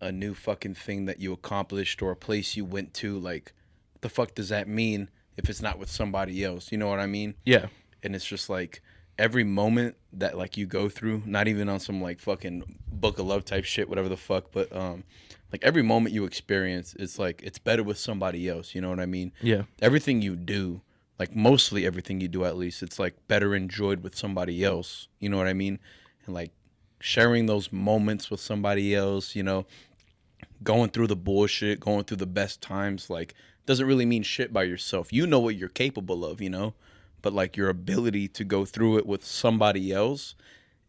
a new fucking thing that you accomplished or a place you went to, like, what the fuck does that mean if it's not with somebody else? You know what I mean? Yeah. And it's just like every moment that like you go through, not even on some like fucking book of love type shit, whatever the fuck, but like every moment you experience, it's like it's better with somebody else. You know what I mean? Yeah. Everything you do. Like mostly everything you do, at least, it's like better enjoyed with somebody else. You know what I mean? And like sharing those moments with somebody else, going through the bullshit, going through the best times, like doesn't really mean shit by yourself. You know what you're capable of, but like your ability to go through it with somebody else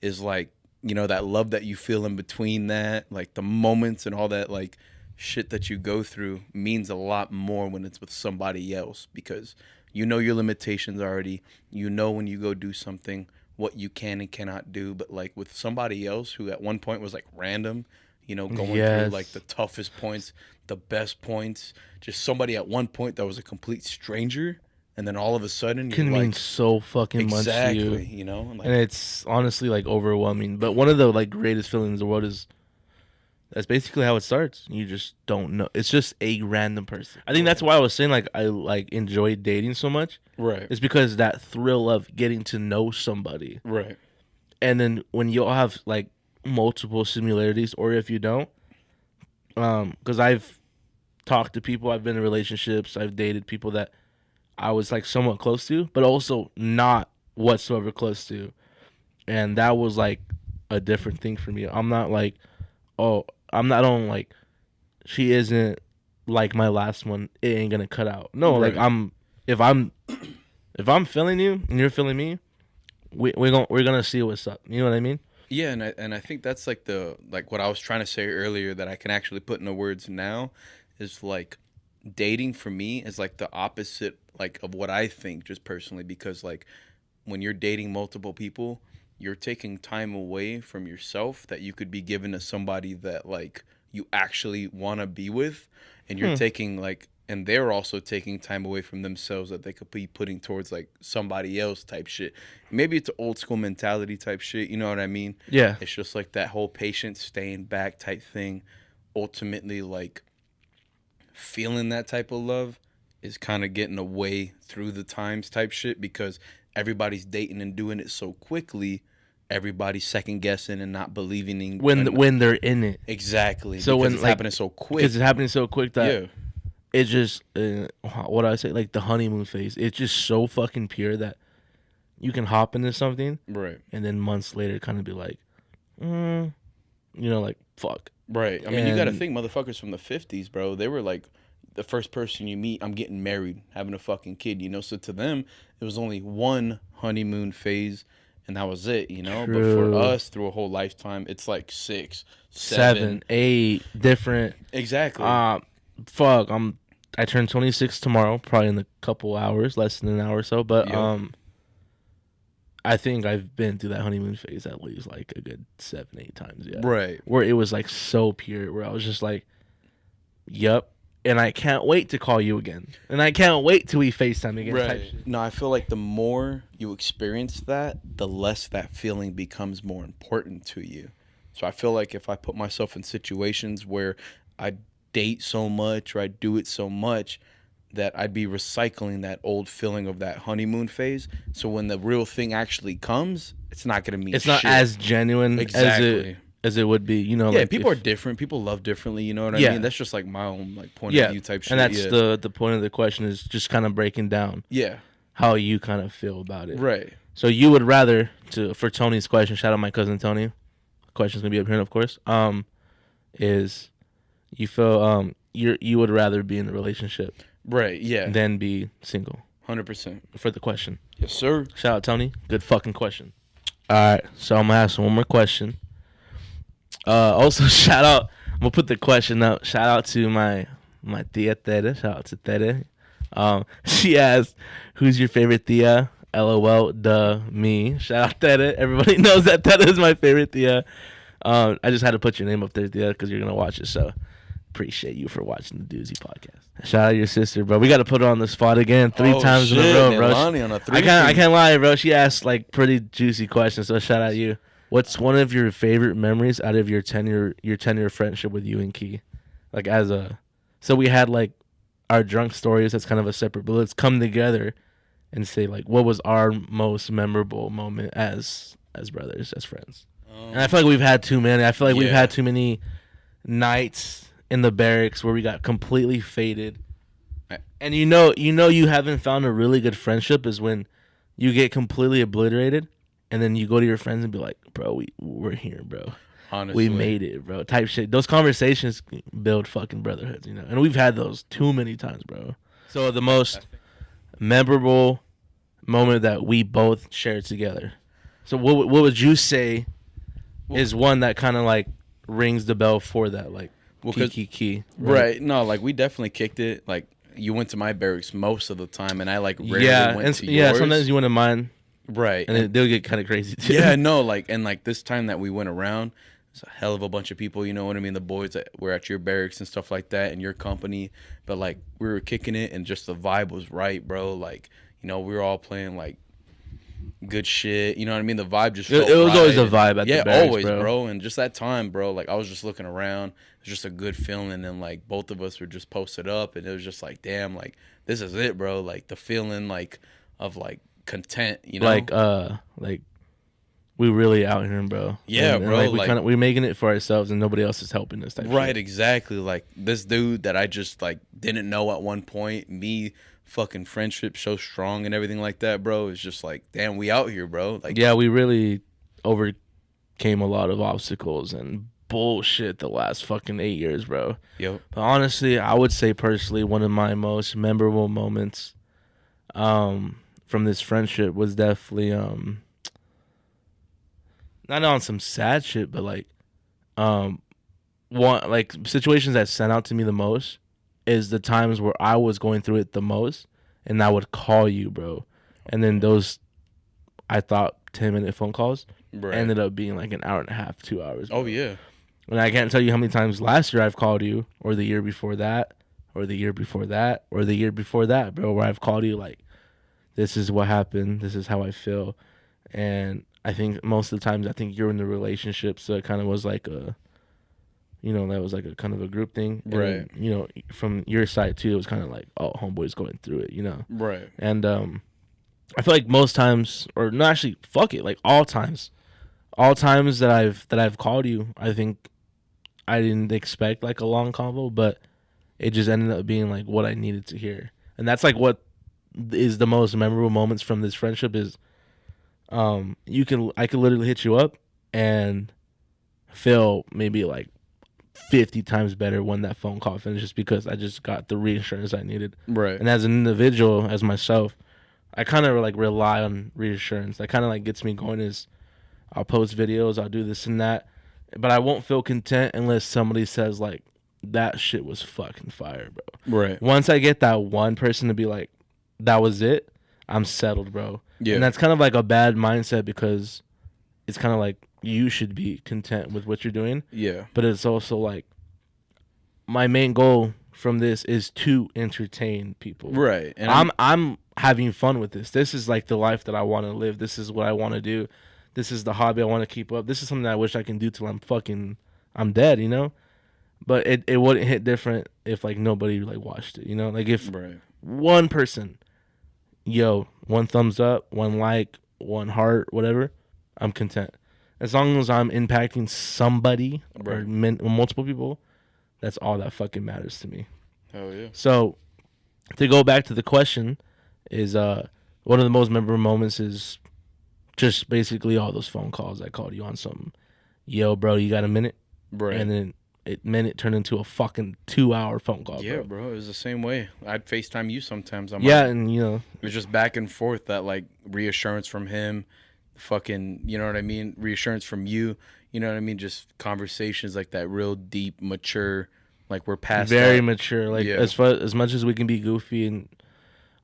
is like, you know, that love that you feel in between that, like the moments and all that like shit that you go through means a lot more when it's with somebody else, because you know your limitations already. You know when you go do something what you can and cannot do, but like with somebody else who at one point was like random, you know, going through like the toughest points, the best points, just somebody at one point that was a complete stranger, and then all of a sudden can you're mean like, so fucking much to you. You know, like, and it's honestly like overwhelming. But one of the like greatest feelings in the world is that's basically how it starts. You just don't know. It's just a random person. I think that's why I was saying like I like enjoy dating so much. Right. It's because that thrill of getting to know somebody. Right. And then when you all have like multiple similarities, or if you don't, because I've talked to people, I've been in relationships, I've dated people that I was like somewhat close to, but also not whatsoever close to. And that was like a different thing for me. I'm not like, oh, I'm not on like, she isn't like my last one, it ain't gonna cut out. No, right. like if I'm feeling you and you're feeling me, we're gonna see what's up. You know what I mean? Yeah, and I think that's like what I was trying to say earlier that I can actually put into words now is like dating for me is like the opposite like of what I think just personally, because like when you're dating multiple people, you're taking time away from yourself that you could be given to somebody that like you actually want to be with, and you're taking like, and they're also taking time away from themselves that they could be putting towards like somebody else type shit. Maybe it's an old school mentality type shit, you know what I mean? Yeah. It's just like that whole patient staying back type thing. Ultimately, like feeling that type of love is kind of getting away through the times type shit, because everybody's dating and doing it so quickly. Everybody's second guessing and not believing in when they're in it. Exactly. So because when it's like, happening so quick. Because it's happening so quick that yeah. It's just what do I say? Like the honeymoon phase. It's just so fucking pure that you can hop into something, right? And then months later, kind of be like, you know, like fuck. Right. I mean, you got to think, motherfuckers from the 50s, bro. They were like, the first person you meet, I'm getting married, having a fucking kid, you know. So to them, it was only one honeymoon phase, and that was it, you know. True. But for us, through a whole lifetime, it's like 6, 7, 8 different. Exactly. Fuck. I turn 26 tomorrow, probably in a couple hours, less than an hour or so. But I think I've been through that honeymoon phase at least like a good 7, 8 times. Yeah. Right. Where it was like so pure, where I was just like, "Yep." And I can't wait to call you again. And I can't wait till we FaceTime again. Right. No, I feel like the more you experience that, the less that feeling becomes more important to you. So I feel like if I put myself in situations where I date so much or I do it so much, that I'd be recycling that old feeling of that honeymoon phase. So when the real thing actually comes, it's not going to mean It's not as genuine as it would be, you know. Yeah, like people are different. People love differently, you know what I mean? That's just like my own like point of view type shit. And that's the point of the question, is just kind of breaking down how you kind of feel about it. Right. So you would rather, for Tony's question, shout out my cousin Tony, question's going to be up here, of course, is you feel you would rather be in a relationship, right? Yeah, than be single. 100% for the question. Yes, sir. Shout out Tony. Good fucking question. All right, so I'm gonna ask one more question. Also, shout out. I'm gonna put the question up. Shout out to my tia Tere. Shout out to Tere. She asked, "Who's your favorite tia?" LOL. Duh, me. Shout out Tere. Everybody knows that Tere is my favorite tia. I just had to put your name up there, tia, because you're gonna watch it. So appreciate you for watching the Doozy podcast. Shout out your sister, bro. We got to put her on the spot again 3 times in a row, bro. I can't lie, bro. She asked like pretty juicy questions. So shout out you. What's one of your favorite memories out of your 10-year friendship with you and Key? Like so we had like our drunk stories. That's kind of a separate, but let's come together and say like what was our most memorable moment as brothers, as friends. And I feel like we've had too many. I feel like we've had too many nights in the barracks where we got completely faded. And you know you haven't found a really good friendship is when you get completely obliterated and then you go to your friends and be like, bro, we're here, bro. Honestly. We made it, bro. Type shit. Those conversations build fucking brotherhoods, you know. And we've had those too many times, bro. So the most memorable moment that we both shared together. So what would you say is one that kind of like rings the bell for that, like key, right? No, like we definitely kicked it. Like you went to my barracks most of the time, and I like rarely went to yours. Yeah, sometimes you went to mine, right? And they'll get kind of crazy too. Yeah, no, like and like this time that we went around, it's a hell of a bunch of people. You know what I mean? The boys that were at your barracks and stuff like that, and your company. But like we were kicking it, and just the vibe was right, bro. Like we were all playing like good shit. You know what I mean? The vibe just felt it was right. always a vibe at the barracks, always, bro. And just that time, bro. Like I was just looking around. It was just a good feeling, and like both of us were just posted up, and it was just like, damn, like this is it, bro. Like the feeling, like of like content, like we really out here, bro. Yeah, and, bro. And like we're making it for ourselves, and nobody else is helping us. Right, shit. exactly. Like this dude that I just like didn't know at one point. Me, fucking friendship so strong and everything like that, bro. It's just like, damn, we out here, bro. Like, yeah, we really overcame a lot of obstacles and bullshit the last fucking 8 years, bro. Yep. But honestly, I would say personally, one of my most memorable moments, from this friendship was definitely not on some sad shit, but like one like situations that stand out to me the most is the times where I was going through it the most, and I would call you, bro, and then those I thought 10-minute phone calls ended up being like an hour and a half, 2 hours. Bro. Oh yeah. And I can't tell you how many times last year I've called you, or the year before that, or the year before that, or the year before that, bro, where I've called you like, this is what happened, this is how I feel. And I think most of the times, I think you're in the relationship, so it kind of was like a, that was like a kind of a group thing. And right. Then, from your side too, it was kind of like, oh, homeboy's going through it, Right. And I feel like most times, or not actually, fuck it, like all times that I've called you, I think I didn't expect like a long convo, but it just ended up being like what I needed to hear. And that's like what is the most memorable moments from this friendship is I could literally hit you up and feel maybe like 50 times better when that phone call finishes, because I just got the reassurance I needed. Right. And as an individual, as myself, I kind of like rely on reassurance. That kind of like gets me going. Is I'll post videos, I'll do this and that, but I won't feel content unless somebody says like, that shit was fucking fire, bro. Right. Once I get that one person to be like, that was it, I'm settled, bro. Yeah. And that's kind of like a bad mindset, because it's kind of like you should be content with what you're doing. Yeah. But it's also like my main goal from this is to entertain people. Right. And I'm having fun with this. This is like the life that I want to live. This is what I want to do. This is the hobby I want to keep up. This is something that I wish I can do till I'm dead, But it wouldn't hit different if like nobody like watched it, Like if one person, one thumbs up, one like, one heart, whatever, I'm content. As long as I'm impacting somebody or multiple people, that's all that fucking matters to me. Hell yeah. So to go back to the question is one of the most memorable moments is just basically all those phone calls I called you on something. Yo, bro, you got a minute? Right. And then minute turned into a fucking 2-hour phone call. Yeah, bro. It was the same way. I'd FaceTime you sometimes. And it was just back and forth, that like reassurance from him, fucking, you know what I mean? Reassurance from you, you know what I mean? Just conversations like that, real deep, mature, like we're past very that. mature. Like as much as we can be goofy and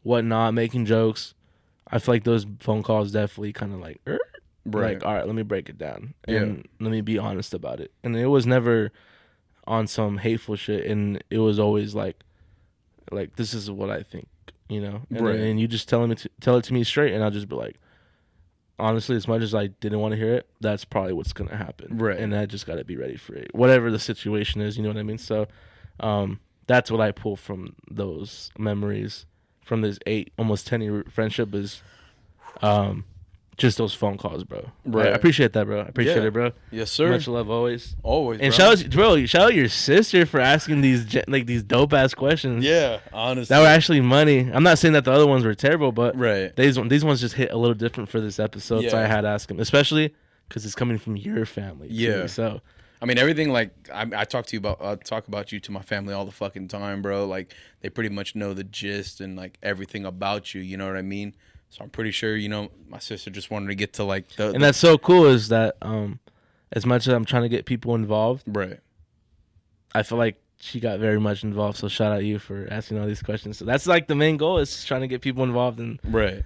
whatnot, making jokes, I feel like those phone calls definitely kind of like, like, all right, let me break it down and let me be honest about it. And it was never on some hateful shit, and it was always like this is what I think, and you just tell it to me straight, and I'll just be like, honestly, as much as I didn't want to hear it, that's probably what's gonna happen, right? And I just gotta be ready for it, whatever the situation is, you know what I mean? So that's what I pull from those memories from this almost 10-year friendship is just those phone calls, bro. Right. I appreciate that, bro. I appreciate it, bro. Yes, sir. Much love always. Always, and bro. shout out your sister for asking these dope ass questions. Yeah, honestly. That were actually money. I'm not saying that the other ones were terrible, but right. these ones just hit a little different for this episode, so I had to ask them, especially because it's coming from your family. Yeah. Too, so. I mean, everything, like, I talk about you to my family all the fucking time, bro. Like, they pretty much know the gist and, like, everything about you, you know what I mean? So I'm pretty sure, my sister just wanted to get to like the. And that's so cool is that as much as I'm trying to get people involved, right. I feel like she got very much involved. So shout out you for asking all these questions. So that's like the main goal is trying to get people involved, and Right.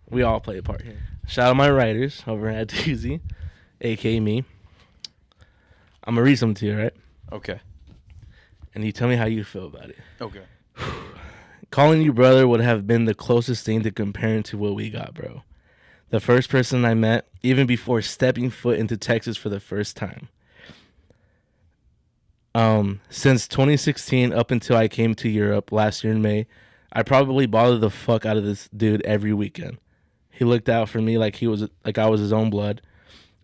We all play a part here. Shout out my writers over at Doozy, aka me. I'm gonna read something to you, right? Okay. And you tell me how you feel about it. Okay. Calling you brother would have been the closest thing to comparing to what we got, bro. The first person I met, even before stepping foot into Texas for the first time. Since 2016 up until I came to Europe last year in May, I probably bothered the fuck out of this dude every weekend. He looked out for me like I was his own blood.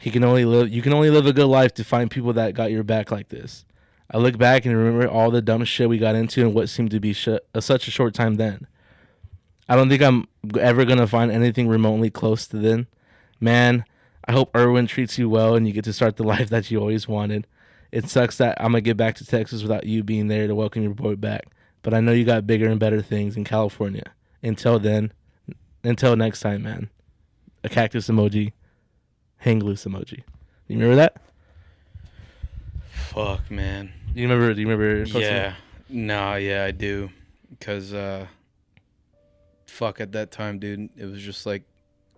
You can only live a good life to find people that got your back like this. I look back and remember all the dumb shit we got into and what seemed to be such a short time then. I don't think I'm ever going to find anything remotely close to then. Man, I hope Irwin treats you well and you get to start the life that you always wanted. It sucks that I'm going to get back to Texas without you being there to welcome your boy back. But I know you got bigger and better things in California. Until next time, man. A cactus emoji. Hang loose emoji. You remember that? Fuck, man. Do you remember posting Yeah. that? No, yeah, I do. Because, fuck, at that time, dude, it was just like,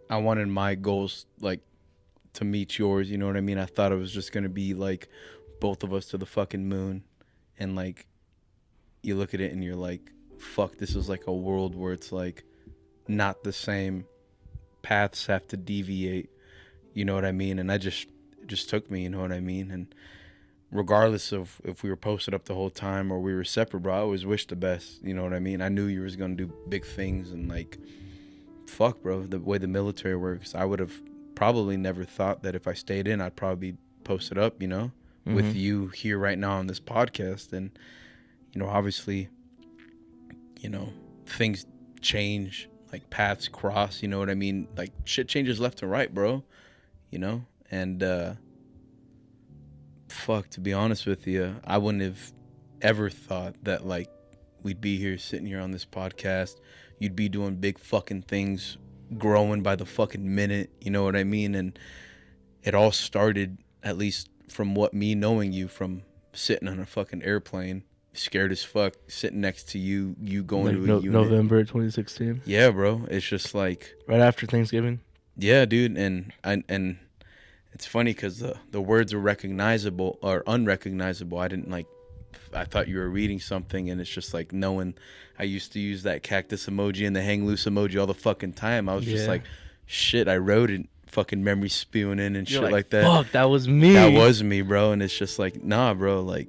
I wanted my goals, like, to meet yours, you know what I mean? I thought it was just going to be, like, both of us to the fucking moon. And, like, you look at it and you're like, fuck, this is like a world where it's, like, not the same. Paths have to deviate, you know what I mean? And it just took me, you know what I mean? And regardless of if we were posted up the whole time or we were separate, bro, I always wished the best, you know what I mean? I knew you was gonna do big things, and like, fuck, bro, the way the military works, I would have probably never thought that if I stayed in, I'd probably be posted up, with you here right now on this podcast. And, obviously, things change, like paths cross, you know what I mean? Like shit changes left and right, bro, and, fuck, to be honest with you, I wouldn't have ever thought that, like, we'd be here sitting here on this podcast. You'd be doing big fucking things, growing by the fucking minute, you know what I mean? And it all started, at least from what me knowing you, from sitting on a fucking airplane, scared as fuck, sitting next to you going like to a unit. November 2016. Yeah, bro. It's just like right after Thanksgiving. Yeah, dude. And it's funny because the words are recognizable or unrecognizable. I thought you were reading something, and it's just like knowing I used to use that cactus emoji and the hang loose emoji all the fucking time. I was just like, shit, I wrote it, fucking memory spewing in and shit like that. Fuck, that was me. That was me, bro. And it's just like, nah, bro. Like,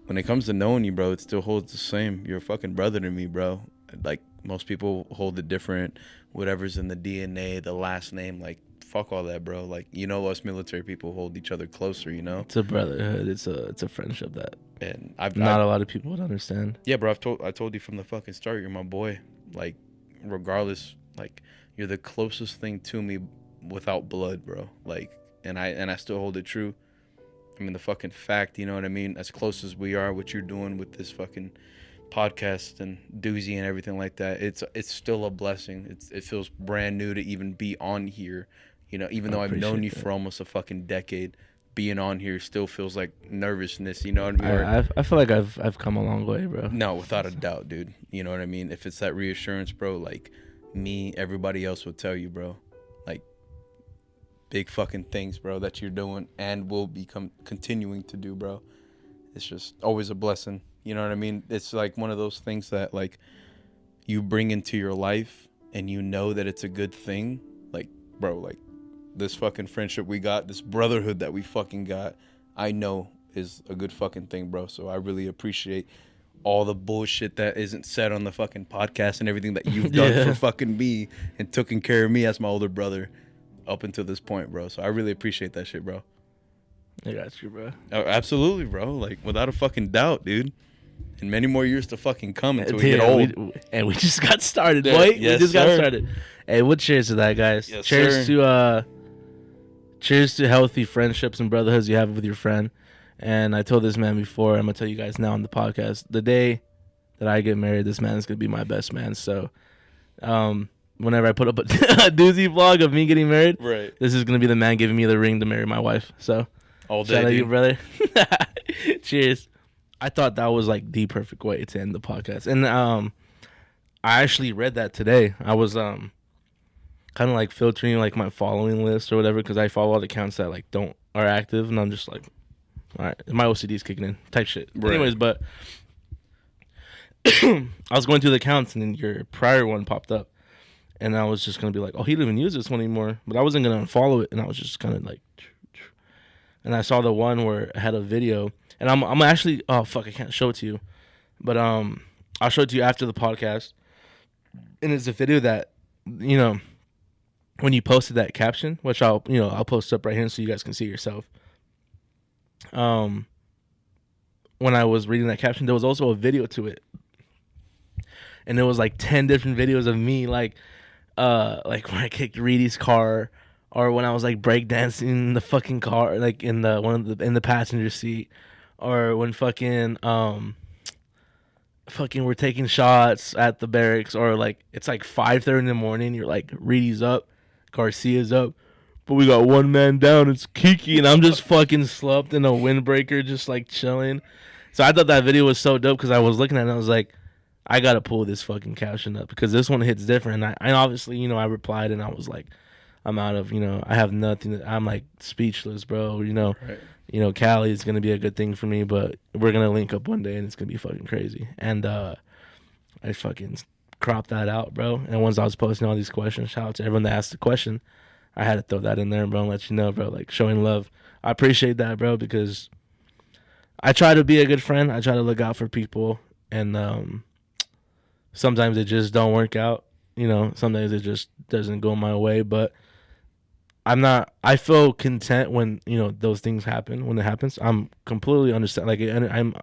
when it comes to knowing you, bro, it still holds the same. You're a fucking brother to me, bro. Like, most people hold it different. Whatever's in the DNA, the last name, like, fuck all that, bro. Like, us military people hold each other closer, It's a brotherhood. It's a friendship that and not a lot of people would understand. Yeah, bro. I told you from the fucking start, you're my boy. Like, regardless, like, you're the closest thing to me without blood, bro. Like, and I still hold it true. I mean, the fucking fact, you know what I mean? As close as we are, what you're doing with this fucking podcast and Doozy and everything like that, it's still a blessing. It feels brand new to even be on here. Even though I've known you for almost a fucking decade, being on here still feels like nervousness, you know what I mean? I feel like I've come a long way, bro. No, without a doubt, dude. You know what I mean? If it's that reassurance, bro, like me, everybody else will tell you, bro. Like, big fucking things, bro, that you're doing and will become continuing to do, bro. It's just always a blessing. You know what I mean? It's like one of those things that, like, you bring into your life and you know that it's a good thing. Like, bro, like, this fucking friendship we got, this brotherhood that we fucking got, I know is a good fucking thing, bro. So I really appreciate all the bullshit that isn't said on the fucking podcast and everything that you've done for fucking me and taking care of me as my older brother up until this point, bro. So I really appreciate that shit, bro. I got you, bro. Oh, absolutely, bro. Like, without a fucking doubt, dude. And many more years to fucking come until we get old. And we just got started, boy. Yes, we just got started. Hey, what cheers to that, guys? Yes, cheers to healthy friendships and brotherhoods you have with your friend. And I told this man before, I'm gonna tell you guys now on the podcast, the day that I get married, this man is gonna be my best man. So whenever I put up a Doozy vlog of me getting married, Right. this is gonna be the man giving me the ring to marry my wife. So All day, shout out to dude. you, brother. Cheers. I thought that was like the perfect way to end the podcast, and I actually read that today. I was kind of like filtering like my following list or whatever because I follow all the accounts that like are active, and I'm just like, all right, my OCD's kicking in type shit. Right. Anyways, but I was going through the accounts, and then your prior one popped up, and I was just gonna be like, oh, he didn't even use this one anymore, but I wasn't gonna unfollow it, and I was just kind of like, and I saw the one where it had a video, and I'm actually, oh fuck, I can't show it to you, but I'll show it to you after the podcast. And it's a video that, you know, when you posted that caption, which I'll post up right here so you guys can see it yourself. When I was reading that caption, there was also a video to it, and there was like 10 different videos of me, like when I kicked Reedy's car, or when I was like breakdancing in the fucking car, like in the passenger seat, or when fucking we're taking shots at the barracks, or like it's like 5:30 in the morning, you're like, Reedy's up, Garcia's up, but we got one man down, it's Kiki, and I'm just fucking slumped in a windbreaker just like chilling. So I thought that video was so dope because I was looking at it and I was like, I gotta pull this fucking caption up because this one hits different. And I obviously, I replied and I was like, I'm out of, I have nothing, I'm like speechless, bro, Right. Cali is going to be a good thing for me, but we're going to link up one day and it's going to be fucking crazy. And I fucking cropped that out, bro. And once I was posting all these questions, shout out to everyone that asked the question, I had to throw that in there, bro, and let you know, bro, like showing love. I appreciate that, bro, because I try to be a good friend. I try to look out for people, and sometimes it just don't work out. Sometimes it just doesn't go my way, but I feel content when, those things happen, when it happens. I'm completely I'm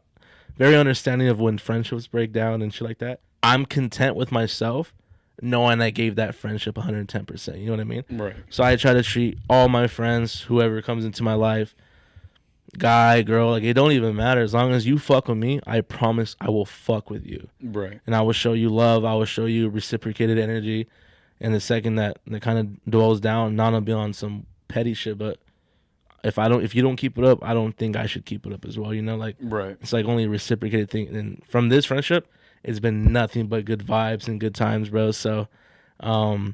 very understanding of when friendships break down and shit like that. I'm content with myself knowing I gave that friendship 110%. You know what I mean? Right. So I try to treat all my friends, whoever comes into my life, guy, girl, like it don't even matter. As long as you fuck with me, I promise I will fuck with you. Right. And I will show you love. I will show you reciprocated energy. And the second that kind of dwells down, not to be on some petty shit, but if you don't keep it up, I don't think I should keep it up as well. Right. It's like only a reciprocated thing. And from this friendship, it's been nothing but good vibes and good times, bro. So, I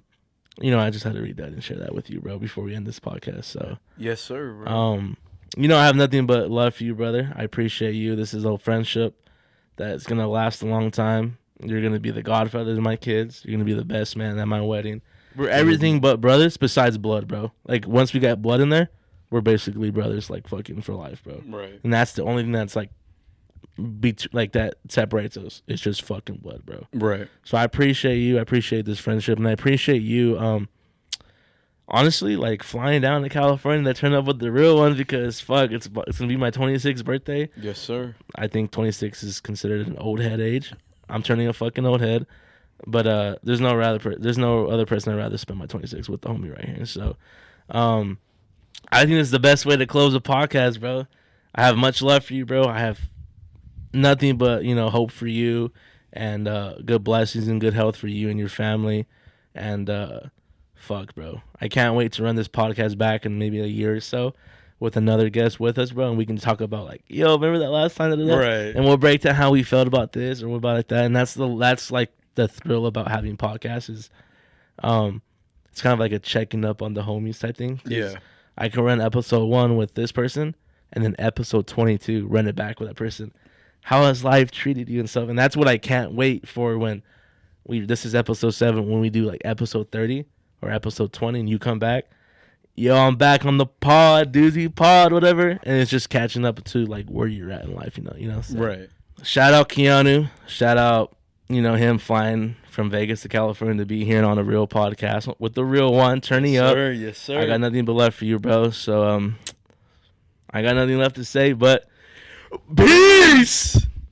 just had to read that and share that with you, bro, before we end this podcast. So, Yes, sir, bro. I have nothing but love for you, brother. I appreciate you. This is a friendship that's gonna last a long time. You're going to be the godfather to my kids. You're going to be the best man at my wedding. We're everything but brothers besides blood, bro. Like, once we got blood in there, we're basically brothers, like, fucking for life, bro. Right. And that's the only thing that's, like, that separates us. It's just fucking blood, bro. Right. So I appreciate you. I appreciate this friendship. And I appreciate you, honestly, like, flying down to California to turn up with the real ones because, fuck, it's going to be my 26th birthday. Yes, sir. I think 26 is considered an old head age. I'm turning a fucking old head, but there's no other person I'd rather spend my 26 with the homie right here. So, I think it's the best way to close a podcast, bro. I have much love for you, bro. I have nothing but hope for you, and good blessings and good health for you and your family. And fuck, bro, I can't wait to run this podcast back in maybe a year or so with another guest with us, bro, and we can talk about like, yo, remember that last time? Right. And we'll break down how we felt about this or what about like that. And that's like the thrill about having podcasts is, it's kind of like a checking up on the homies type thing. Yeah. I can run episode 1 with this person, and then episode 22 run it back with that person. How has life treated you and stuff? And that's what I can't wait for when this is episode 7, when we do like episode 30 or episode 20, and you come back. Yo, I'm back on the pod, Doozy pod, whatever, and it's just catching up to like where you're at in life, So. Right. Shout out Keanu, shout out, him flying from Vegas to California to be here on a real podcast with the real one, turning up. Yes, sir. I got nothing but love for you, bro. So I got nothing left to say, but peace.